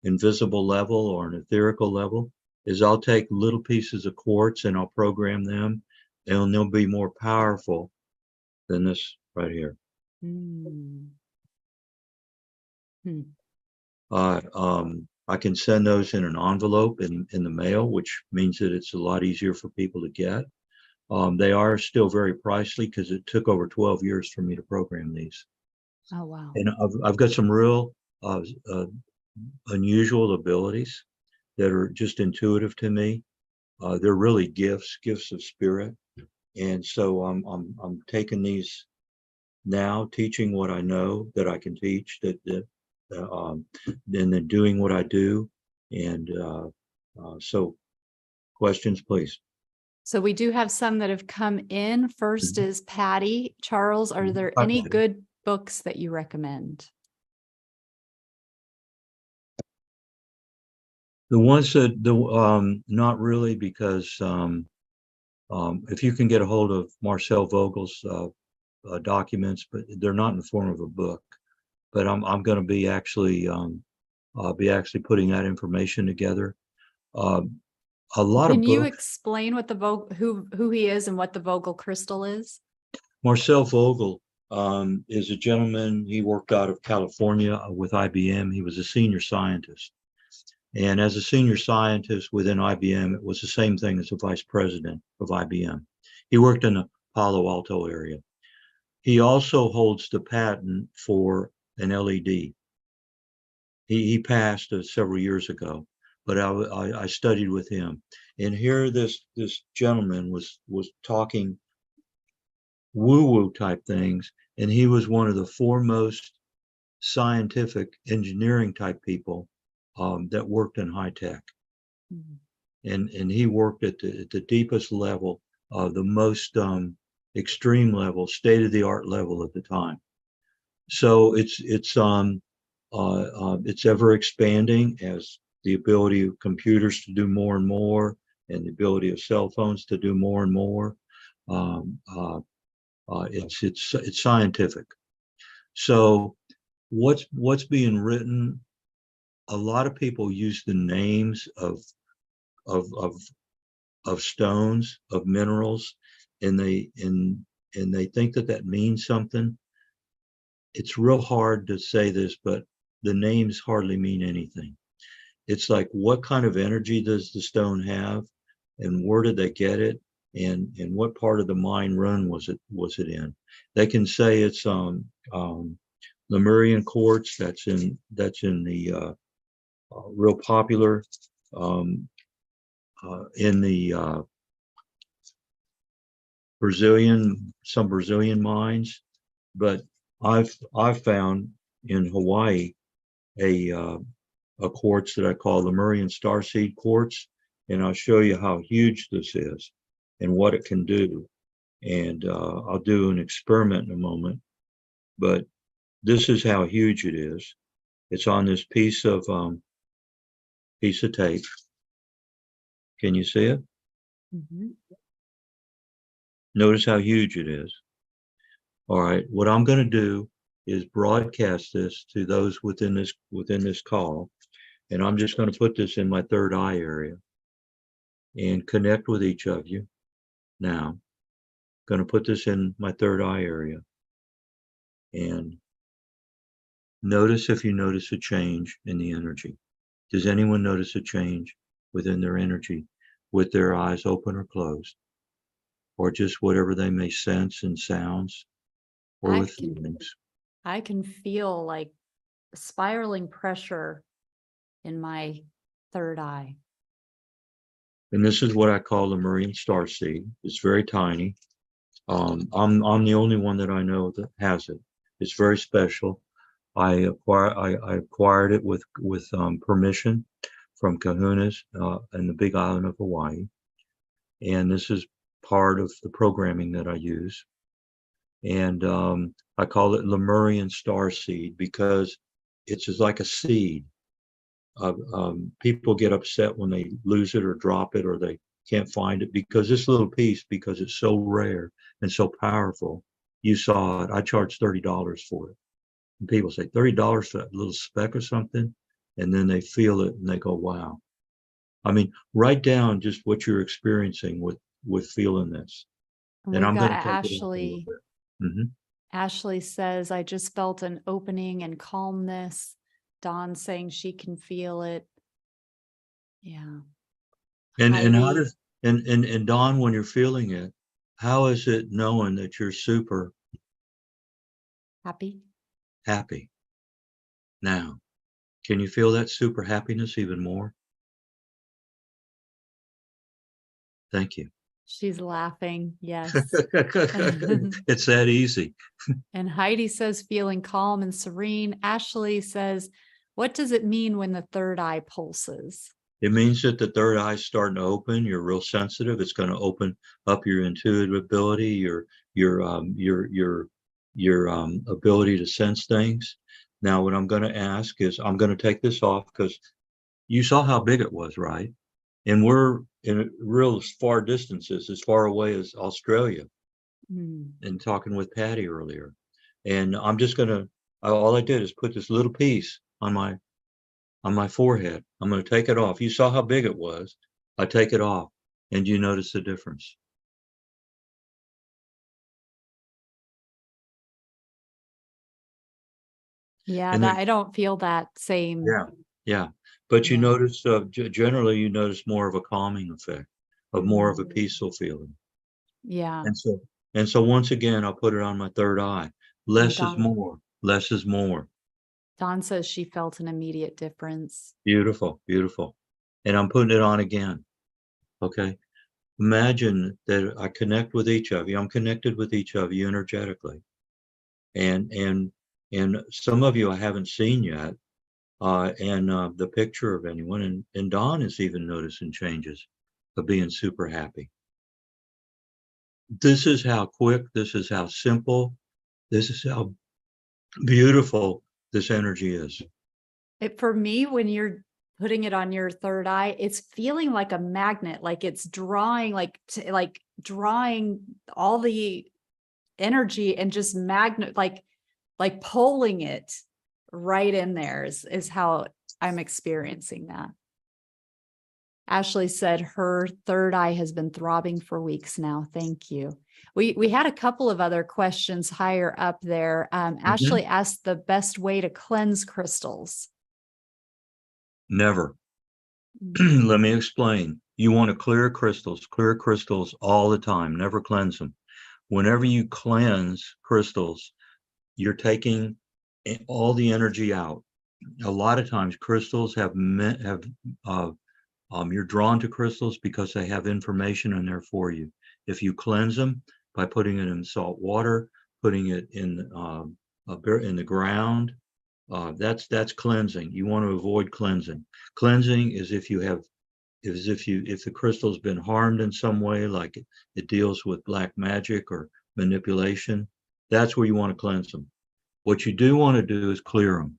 invisible level or an etherical level, is I'll take little pieces of quartz and I'll program them, and they'll be more powerful than this right here. I can send those in an envelope in the mail, which means that it's a lot easier for people to get. They are still very pricey because it took over 12 years for me to program these. Oh, wow. And I've got some real unusual abilities that are just intuitive to me. They're really gifts of spirit. And so I'm taking these now, teaching what I know that I can teach, and then doing what I do. And so questions, please. So we do have some that have come in. First is Patty. Charles, are there any good books that you recommend? The ones that not really, because if you can get a hold of Marcel Vogel's documents, but they're not in the form of a book. But I'm going to be actually be actually putting that information together. A lot Can of you books. explain what the who he is and what the Vogel crystal is? Marcel Vogel is a gentleman. He worked out of California with IBM. He was a senior scientist. And as a senior scientist within IBM, it was the same thing as the vice president of IBM. He worked in the Palo Alto area. He also holds the patent for an LED. He passed several years ago, but I studied with him. And here this gentleman was talking woo-woo type things, and he was one of the foremost scientific engineering type people that worked in high tech. Mm-hmm. And he worked at the deepest level, the most extreme level, state-of-the-art level at the time. So it's ever expanding as the ability of computers to do more and more, and the ability of cell phones to do more and more. It's scientific. So what's being written? A lot of people use the names of stones, of minerals, and they think that means something. It's real hard to say this, but the names hardly mean anything. It's like, what kind of energy does the stone have, and where did they get it, and what part of the mine run was it in? They can say it's Lemurian quartz. That's in the real popular in the some Brazilian mines, but I've found in Hawaii a quartz that I call Lemurian starseed quartz, and I'll show you how huge this is and what it can do. And I'll do an experiment in a moment, but this is how huge it is. It's on this piece of tape. Can you see it? Mm-hmm. Notice how huge it is. All right, what I'm going to do is broadcast this to those within this call, and I'm just going to put this in my third eye area and connect with each of you. Now, going to put this in my third eye area, and notice if you notice a change in the energy. Does anyone notice a change within their energy with their eyes open or closed, or just whatever they may sense in sounds or with feelings? I can feel like spiraling pressure in my third eye. And this is what I call the Lemurian starseed. It's very tiny. I'm the only one that I know that has it. It's very special. I acquired it with permission from kahunas in the Big Island of Hawaii, and this is part of the programming that I use. And I call it Lemurian starseed because it's just like a seed. People get upset when they lose it or drop it or they can't find it, because this little piece, because it's so rare and so powerful. You saw it. I charged $30 for it. And people say, $30 for that little speck or something? And then they feel it and they go, wow. I mean, write down just what you're experiencing with feeling this. And I'm going to take Ashley. Mm-hmm. Ashley says, I just felt an opening and calmness. Dawn saying she can feel it. Yeah. And how does and Dawn, when you're feeling it, how is it knowing that you're super happy? Happy. Now, can you feel that super happiness even more? Thank you. She's laughing. Yes. It's that easy. And Heidi says, feeling calm and serene. Ashley says, what does it mean when the third eye pulses? It means that the third eye is starting to open. You're real sensitive. It's going to open up your intuitive ability, your ability to sense things. Now, what I'm going to ask is, I'm going to take this off because you saw how big it was, right? And we're in real far distances, as far away as Australia. And talking with Patty earlier. And I'm just going to, all I did is put this little piece on my on my forehead. I'm going to take it off. You saw how big it was. I take it off, and you notice the difference. Yeah, And that then, I don't feel that same. yeah. But you Yeah. notice, generally, you notice more of a calming effect, of more of a peaceful feeling. Yeah. And so once again, I'll put it on my third eye. Less is more. Less is more. Dawn says she felt an immediate difference. Beautiful, beautiful. And I'm putting it on again. Okay. Imagine that I connect with each of you. I'm connected with each of you energetically. And some of you I haven't seen yet. The picture of anyone. And Dawn is even noticing changes of being super happy. This is how quick, this is how simple, this is how beautiful this energy is. For me, when you're putting it on your third eye, it's feeling like a magnet, like it's drawing, like drawing all the energy and just like pulling it right in there is how I'm experiencing that. Ashley said her third eye has been throbbing for weeks now. Thank you. We had a couple of other questions higher up there. Ashley asked the best way to cleanse crystals. Never. Let me explain. You want to clear crystals all the time, never cleanse them. Whenever you cleanse crystals, you're taking all the energy out. A lot of times crystals you're drawn to crystals because they have information in there for you. If you cleanse them by putting it in salt water, putting it in the ground, that's cleansing. You want to avoid cleansing. Cleansing is if the crystal's been harmed in some way, like it deals with black magic or manipulation. That's where you want to cleanse them. What you do want to do is clear them.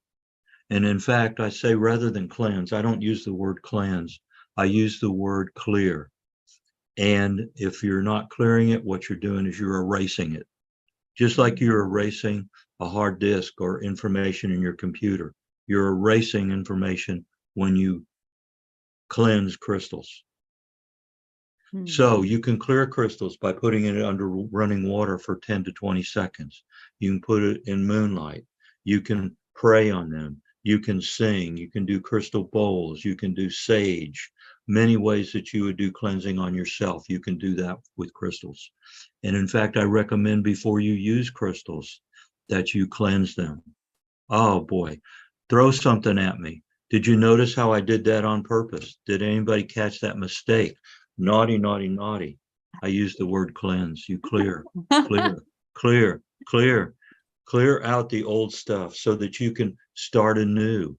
And in fact, I say rather than cleanse, I don't use the word cleanse. I use the word clear. And if you're not clearing it, what you're doing is you're erasing it. Just like you're erasing a hard disk or information in your computer. You're erasing information when you cleanse crystals. So you can clear crystals by putting it under running water for 10 to 20 seconds. You can put it in moonlight. You can pray on them. You can sing. You can do crystal bowls. You can do sage. Many ways that you would do cleansing on yourself. You can do that with crystals. And in fact, I recommend before you use crystals that you cleanse them. Oh boy, throw something at me. Did you notice how I did that on purpose? Did anybody catch that mistake? Naughty, naughty, naughty. I used the word cleanse. You clear, clear out the old stuff so that you can start anew.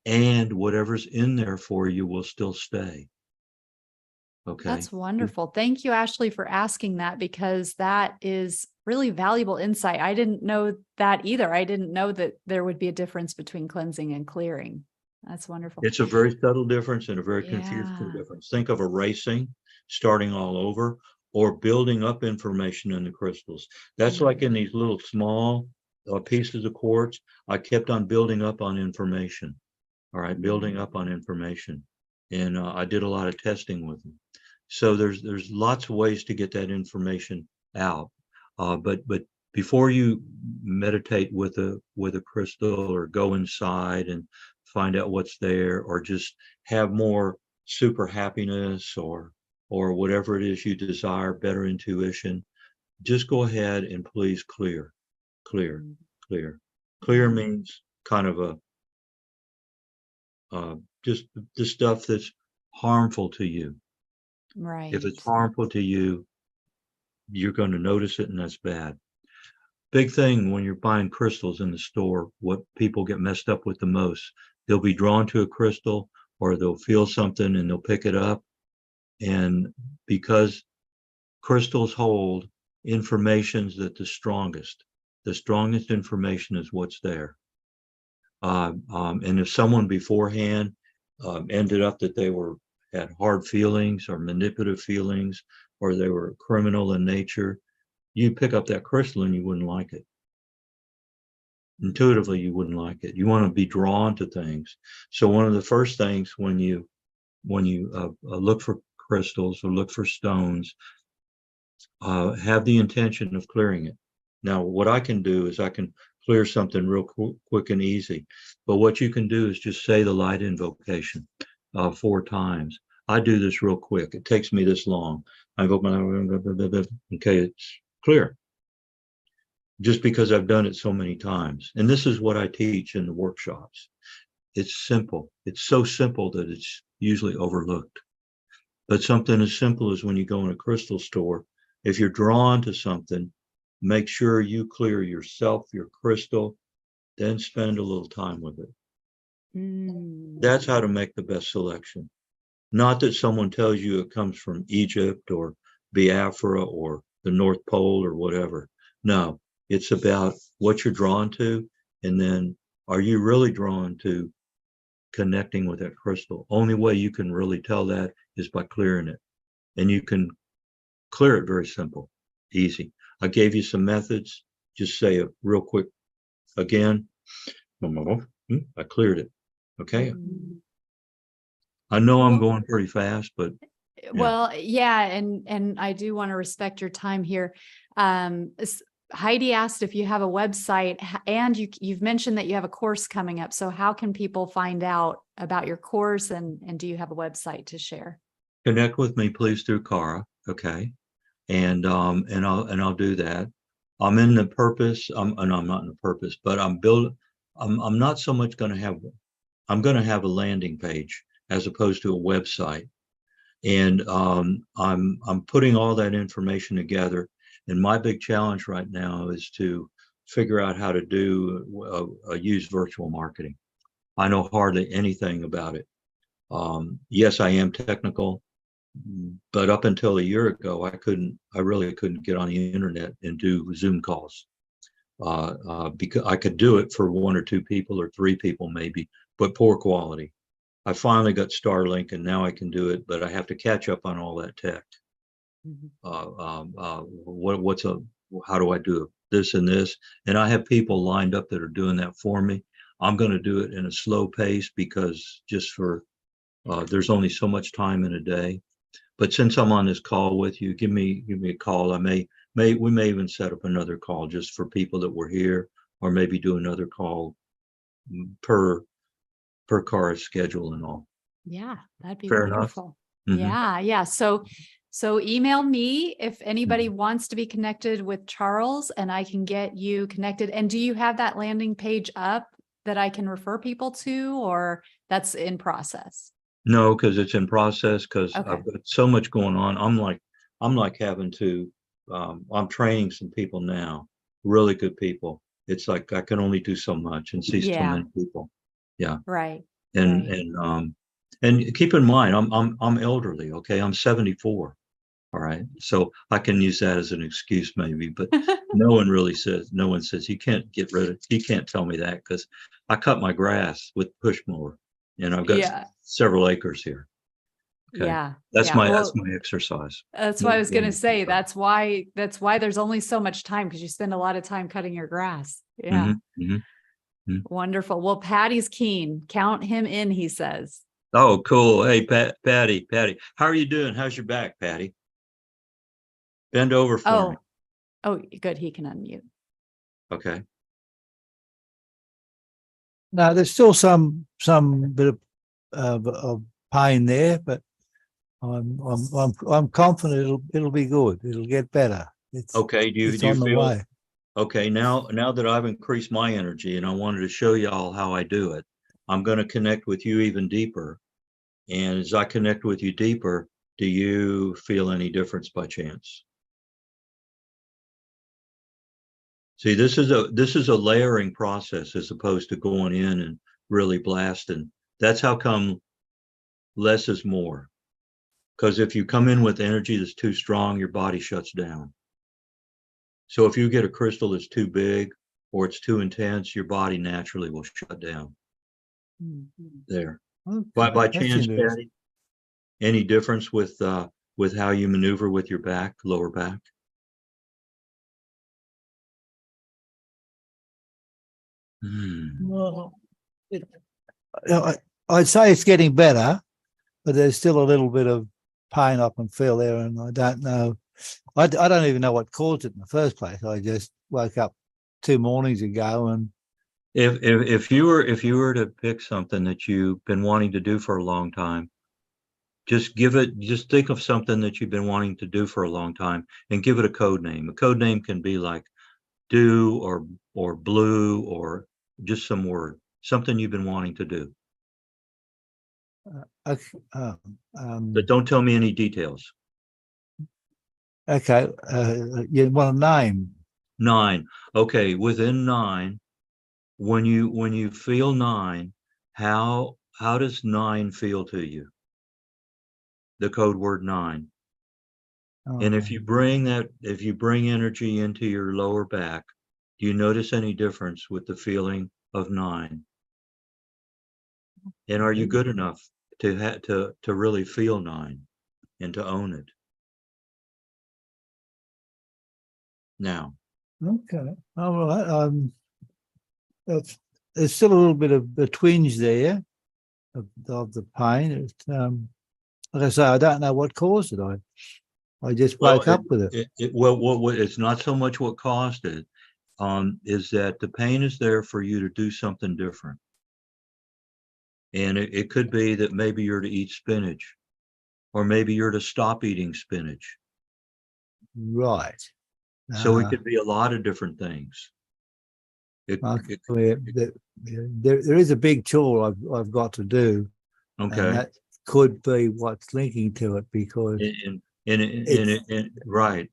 And whatever's in there for you will still stay. Okay. That's wonderful. Thank you, Ashley, for asking that, because that is really valuable insight. I didn't know that either. I didn't know that there would be a difference between cleansing and clearing. That's wonderful. It's a very subtle difference and a very confusing difference. Think of erasing, starting all over, or building up information in the crystals. That's like in these little small pieces of quartz. I kept on building up on information. All right, building up on information. And I did a lot of testing with them. So there's lots of ways to get that information out. But before you meditate with a crystal or go inside and find out what's there, or just have more super happiness or whatever it is you desire, better intuition, just go ahead and please clear. Clear means kind of just the stuff that's harmful to you. Right. If it's harmful to you, you're going to notice it, and that's bad. Big thing when you're buying crystals in the store, what people get messed up with the most, they'll be drawn to a crystal or they'll feel something and they'll pick it up. And because crystals hold informations that the strongest information is what's there. And if someone beforehand ended up that they had hard feelings or manipulative feelings, or they were criminal in nature, you'd pick up that crystal and you wouldn't like it. Intuitively, you wouldn't like it. You want to be drawn to things. So one of the first things when you look for crystals or look for stones, have the intention of clearing it. Now, what I can do is I can clear something real quick and easy. But what you can do is just say the light invocation 4 times. I do this real quick. It takes me this long. I invoke my, okay, it's clear. Just because I've done it so many times. And this is what I teach in the workshops. It's simple. It's so simple that it's usually overlooked. But something as simple as when you go in a crystal store, if you're drawn to something, make sure you clear yourself, your crystal, then spend a little time with it. That's how to make the best selection. Not that someone tells you it comes from Egypt or Biafra or the North Pole or whatever. No, it's about what you're drawn to, and then are you really drawn to connecting with that crystal? Only way you can really tell that is by clearing it. And you can clear it very simple, easy. I gave you some methods. Just say it real quick again. I cleared it. Okay. I know I'm going pretty fast, but well, yeah, and I do want to respect your time here. Heidi asked if you have a website, and you've mentioned that you have a course coming up. So how can people find out about your course, and do you have a website to share? Connect with me, please, through Kara. Okay. And I'll do that. I'm in the purpose. And I'm not in the purpose, but I'm not so much going to have. I'm going to have a landing page as opposed to a website, and I'm putting all that information together. And my big challenge right now is to figure out how to use virtual marketing. I know hardly anything about it. Yes, I am technical. But up until a year ago, I really couldn't get on the internet and do Zoom calls because I could do it for 1 or 2 people or 3 people maybe, but poor quality. I finally got Starlink and now I can do it, but I have to catch up on all that tech. How do I do this and this? And I have people lined up that are doing that for me. I'm going to do it in a slow pace because there's only so much time in a day. But since I'm on this call with you, give me a call. We may even set up another call just for people that were here, or maybe do another call per Kara's schedule and all. Yeah, that'd be Fair wonderful. enough. Mm-hmm. Yeah. So email me if anybody wants to be connected with Charles, and I can get you connected. And do you have that landing page up that I can refer people to, or that's in process? No, because it's in process, because I've got so much going on. I'm like having to, I'm training some people now, really good people. It's like I can only do so much and see so many people. Yeah. Right. And keep in mind, I'm elderly. Okay. I'm 74. All right. So I can use that as an excuse maybe, but no one says you can't tell me that, because I cut my grass with push mower. And I've got several acres here. Okay. Yeah. That's my exercise. That's what I was going to say. That's why there's only so much time, because you spend a lot of time cutting your grass. Yeah. Wonderful. Well, Patty's keen. Count him in, he says. Oh, cool. Hey, Patty. How are you doing? How's your back, Patty? Bend over for me. Oh, good. He can unmute. Okay. Now there's still some bit of pain there, but I'm confident it'll be good. It'll get better. Okay. Do you on the feel way? Okay? Now that I've increased my energy and I wanted to show you all how I do it, I'm going to connect with you even deeper. And as I connect with you deeper, do you feel any difference by chance? See, this is a layering process as opposed to going in and really blasting. That's how come less is more. Because if you come in with energy that's too strong, your body shuts down. So if you get a crystal that's too big or it's too intense, your body naturally will shut down. There. Okay. By chance, Patty, any difference with how you maneuver with your back, lower back? Well, I'd say it's getting better, but there's still a little bit of pain I can feel there, and I don't know. I don't even know what caused it in the first place. I just woke up 2 mornings ago, and If you were to pick something that you've been wanting to do for a long time, just think of something that you've been wanting to do for a long time and give it a code name. A code name can be like do or blue or just some word, something you've been wanting to do. But don't tell me any details. Okay, you want a name? 9. Okay, within 9, when you feel 9, how does 9 feel to you? The code word 9. And if you bring energy into your lower back, do you notice any difference with the feeling of 9? And are you good enough to really feel 9 and to own it? Now. Okay, all right. There's still a little bit of a twinge there of the pain. It's, like I say, I don't know what caused it. I just woke up with it. It's not so much what caused it, is that the pain is there for you to do something different. And it could be that maybe you're to eat spinach, or maybe you're to stop eating spinach. Right. So it could be a lot of different things. There is a big chore I've got to do. Okay. And that could be what's linking to it, because right.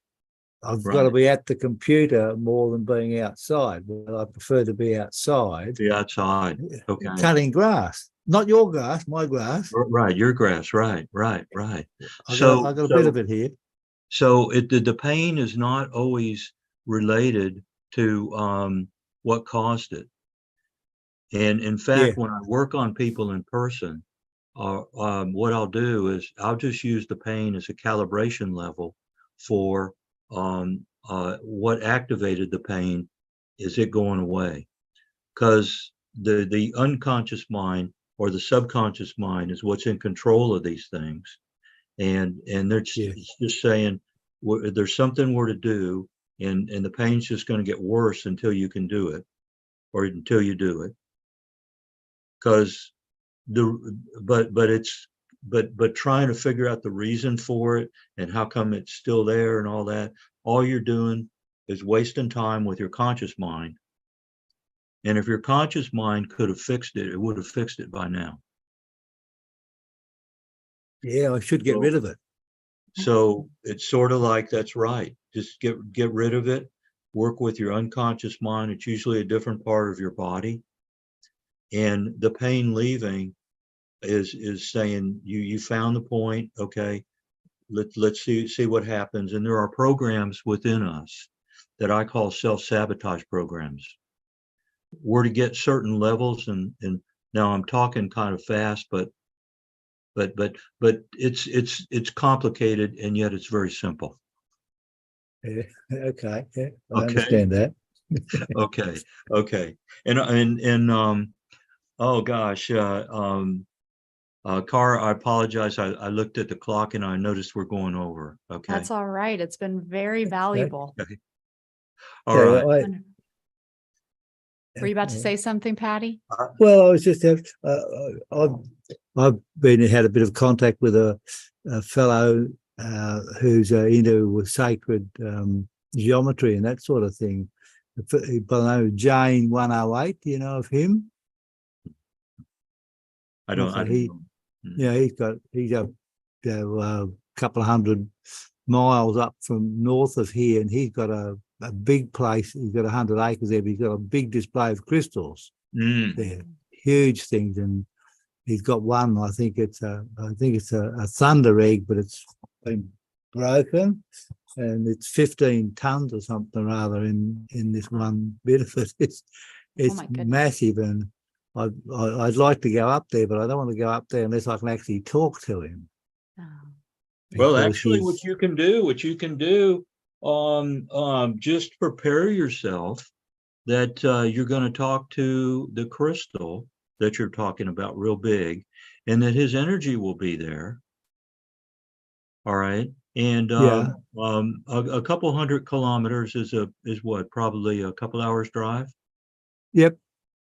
I've got to be at the computer more than being outside. Well, I prefer to be outside. Be outside. Okay. Cutting grass. Not your grass, my grass. Right, your grass. Right. I got a bit of it here. So the pain is not always related to what caused it. And in fact, when I work on people in person, what I'll do is I'll just use the pain as a calibration level for what activated the pain. Is it going away? Because the unconscious mind or the subconscious mind is what's in control of these things. And they're just saying, there's something we're to do, and the pain's just going to get worse until you can do it, or until you do it. Because but trying to figure out the reason for it and how come it's still there and all that, all you're doing is wasting time with your conscious mind. And if your conscious mind could have fixed it, it would have fixed it by now. Yeah, I should get rid of it. So it's sort of like, that's right. Just get rid of it. Work with your unconscious mind. It's usually a different part of your body. And the pain leaving is saying you found the point. Okay, let's see what happens. And there are programs within us that I call self-sabotage programs. We're to get certain levels, and now I'm talking kind of fast, but it's complicated, and yet it's very simple. Yeah, okay. Yeah, I understand that. Okay. And oh gosh, Cara, I apologize. I looked at the clock and I noticed we're going over. Okay. That's all right. It's been very valuable. Okay. All right. Were you about to say something, Patty? Well, I was just I've had a bit of contact with a fellow who's into sacred geometry and that sort of thing. By the name of Jane 108. Do you know of him? I don't know. Yeah, he's a couple of 100 miles up from north of here, and he's got a big place. He's got 100 acres there, but he's got a big display of crystals there, huge things. And he's got one. I think it's a thunder egg, but it's been broken, and it's 15 tons or something or other in this one bit of it. It's massive, and I'd like to go up there, but I don't want to go up there unless I can actually talk to him. Well, actually, what you can do, just prepare yourself that you're going to talk to the crystal that you're talking about real big, and that his energy will be there. All right. And Yeah. a couple 100 kilometers is what, probably a couple hours drive. Yep.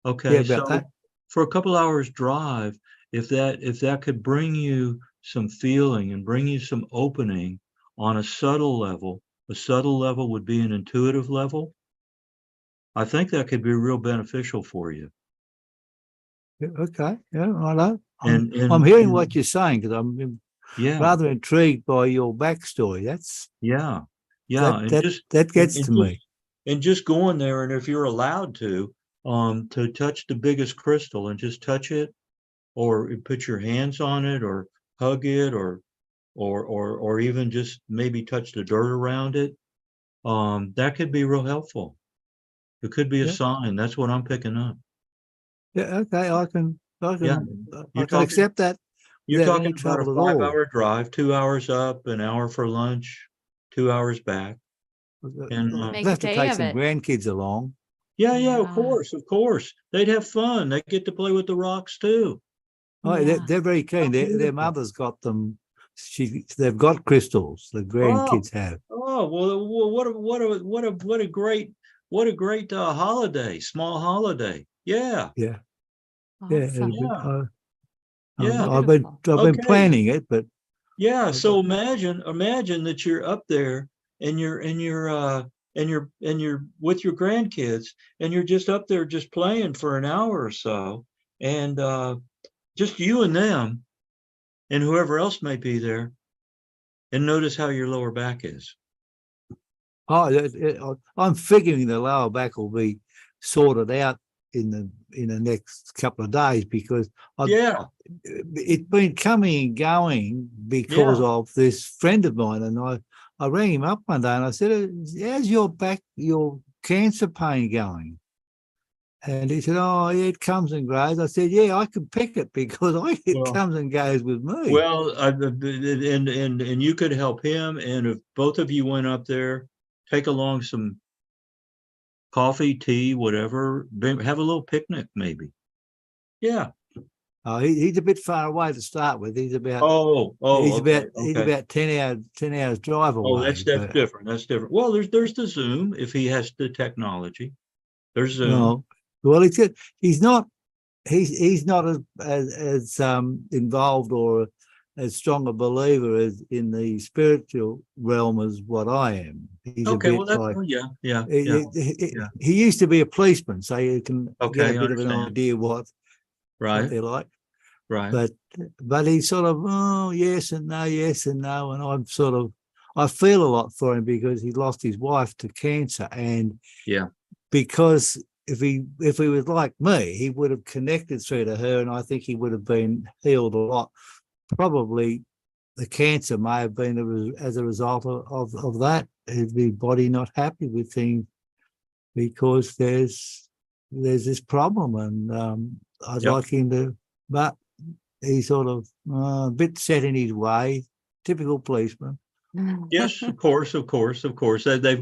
Okay. Yeah, about So that. for a couple hours drive, if that could bring you some feeling and bring you some opening on a subtle level would be an intuitive level. I think that could be real beneficial for you. Yeah, okay. Yeah, I know. And I'm hearing what you're saying because I'm yeah, rather intrigued by your backstory. yeah, That gets to me. and just going there, and if you're allowed to touch the biggest crystal and just touch it, or put your hands on it, or hug it, or even just maybe touch the dirt around it, that could be real helpful. It could be a Yeah. sign. That's what I'm picking up. Yeah, okay. I can accept that You're without talking any about a trouble at all. 5-hour drive, 2 hours up, an hour for lunch, 2 hours back. And I'll Make a have to day take of some it. grandkids along. yeah, of course. They'd have fun. They get to play with the rocks too. Oh, Yeah. they're very keen. Their Beautiful. mother's got them. They've got crystals. The grandkids have. Oh well, what a great holiday, small holiday. Yeah, Yeah, yeah. Awesome. yeah, I've yeah. been planning it, but Yeah. So imagine that you're up there, and you're with your grandkids, and you're just up there just playing for an hour or so, and just you and them and whoever else may be there, and notice how your lower back is. I'm figuring the lower back will be sorted out in the next couple of days because it's been coming and going because of this friend of mine, and I rang him up one day and I said, "How's your cancer pain going?" And he said, "Oh, yeah, it comes and goes." I said, "Yeah, I can pick it because it comes and goes with me." Well, and you could help him, and if both of you went up there, take along some coffee, tea, whatever, have a little picnic maybe. Yeah. He's a bit far away to start with. He's about he's about 10 hours drive away. Oh, that's different. That's different. Well, there's the Zoom if he has the technology. There's Zoom. No, well, he's not as involved or as strong a believer as in the spiritual realm as what I am. He's okay, a bit well, that's, like yeah. He used to be a policeman, so you can get a bit of an idea what they're like. Right. But he's sort of yes and no, and I'm sort of I feel a lot for him because he lost his wife to cancer, and because if he was like me, he would have connected through to her, and I think he would have been healed a lot. Probably the cancer may have been as a result of that, the body not happy with things because there's this problem, and I'd like him to, but he's sort of a bit set in his way, typical policeman. Yes, of course. They've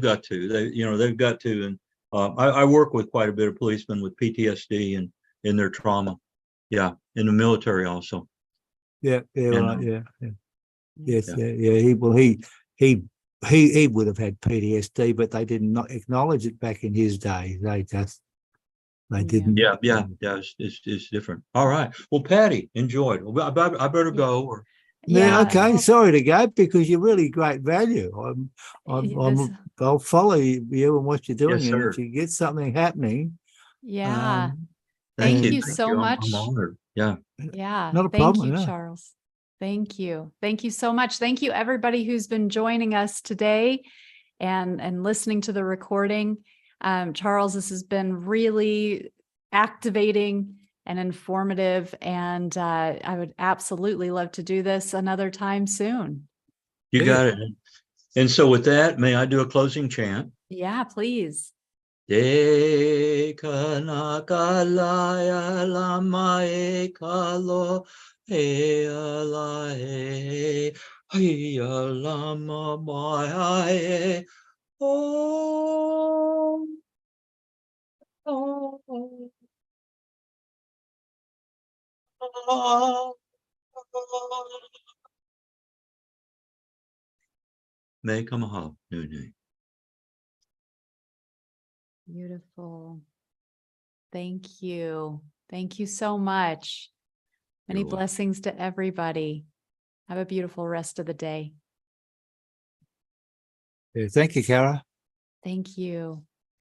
got to. They've got to. And I work with quite a bit of policemen with PTSD and in their trauma. Yeah, in the military also. Yeah. Yes. Yeah. He would have had PTSD, but they didn't acknowledge it back in his day. They didn't. Yeah. It's different. All right. Well, Patty, enjoyed. I better go. Okay. Sorry to go because you're really great value. I'll follow you and what you're doing, yes, and if you get something happening. Yeah. Thank you so much. I'm honored. Yeah. Yeah. Not a Thank problem, you, Charles. Thank you. Thank you so much. Thank you, everybody who's been joining us today and listening to the recording. Charles, this has been really activating and informative, and I would absolutely love to do this another time soon. You got it. And so with that, may I do a closing chant? Yeah, please. De kanakalaya lama ekalo he ala he lama mai om Make a mahal, Nunu. Beautiful. Thank you. Thank you so much. Many You're welcome. blessings to everybody. Have a beautiful rest of the day. Yeah, thank you, Kara. Thank you.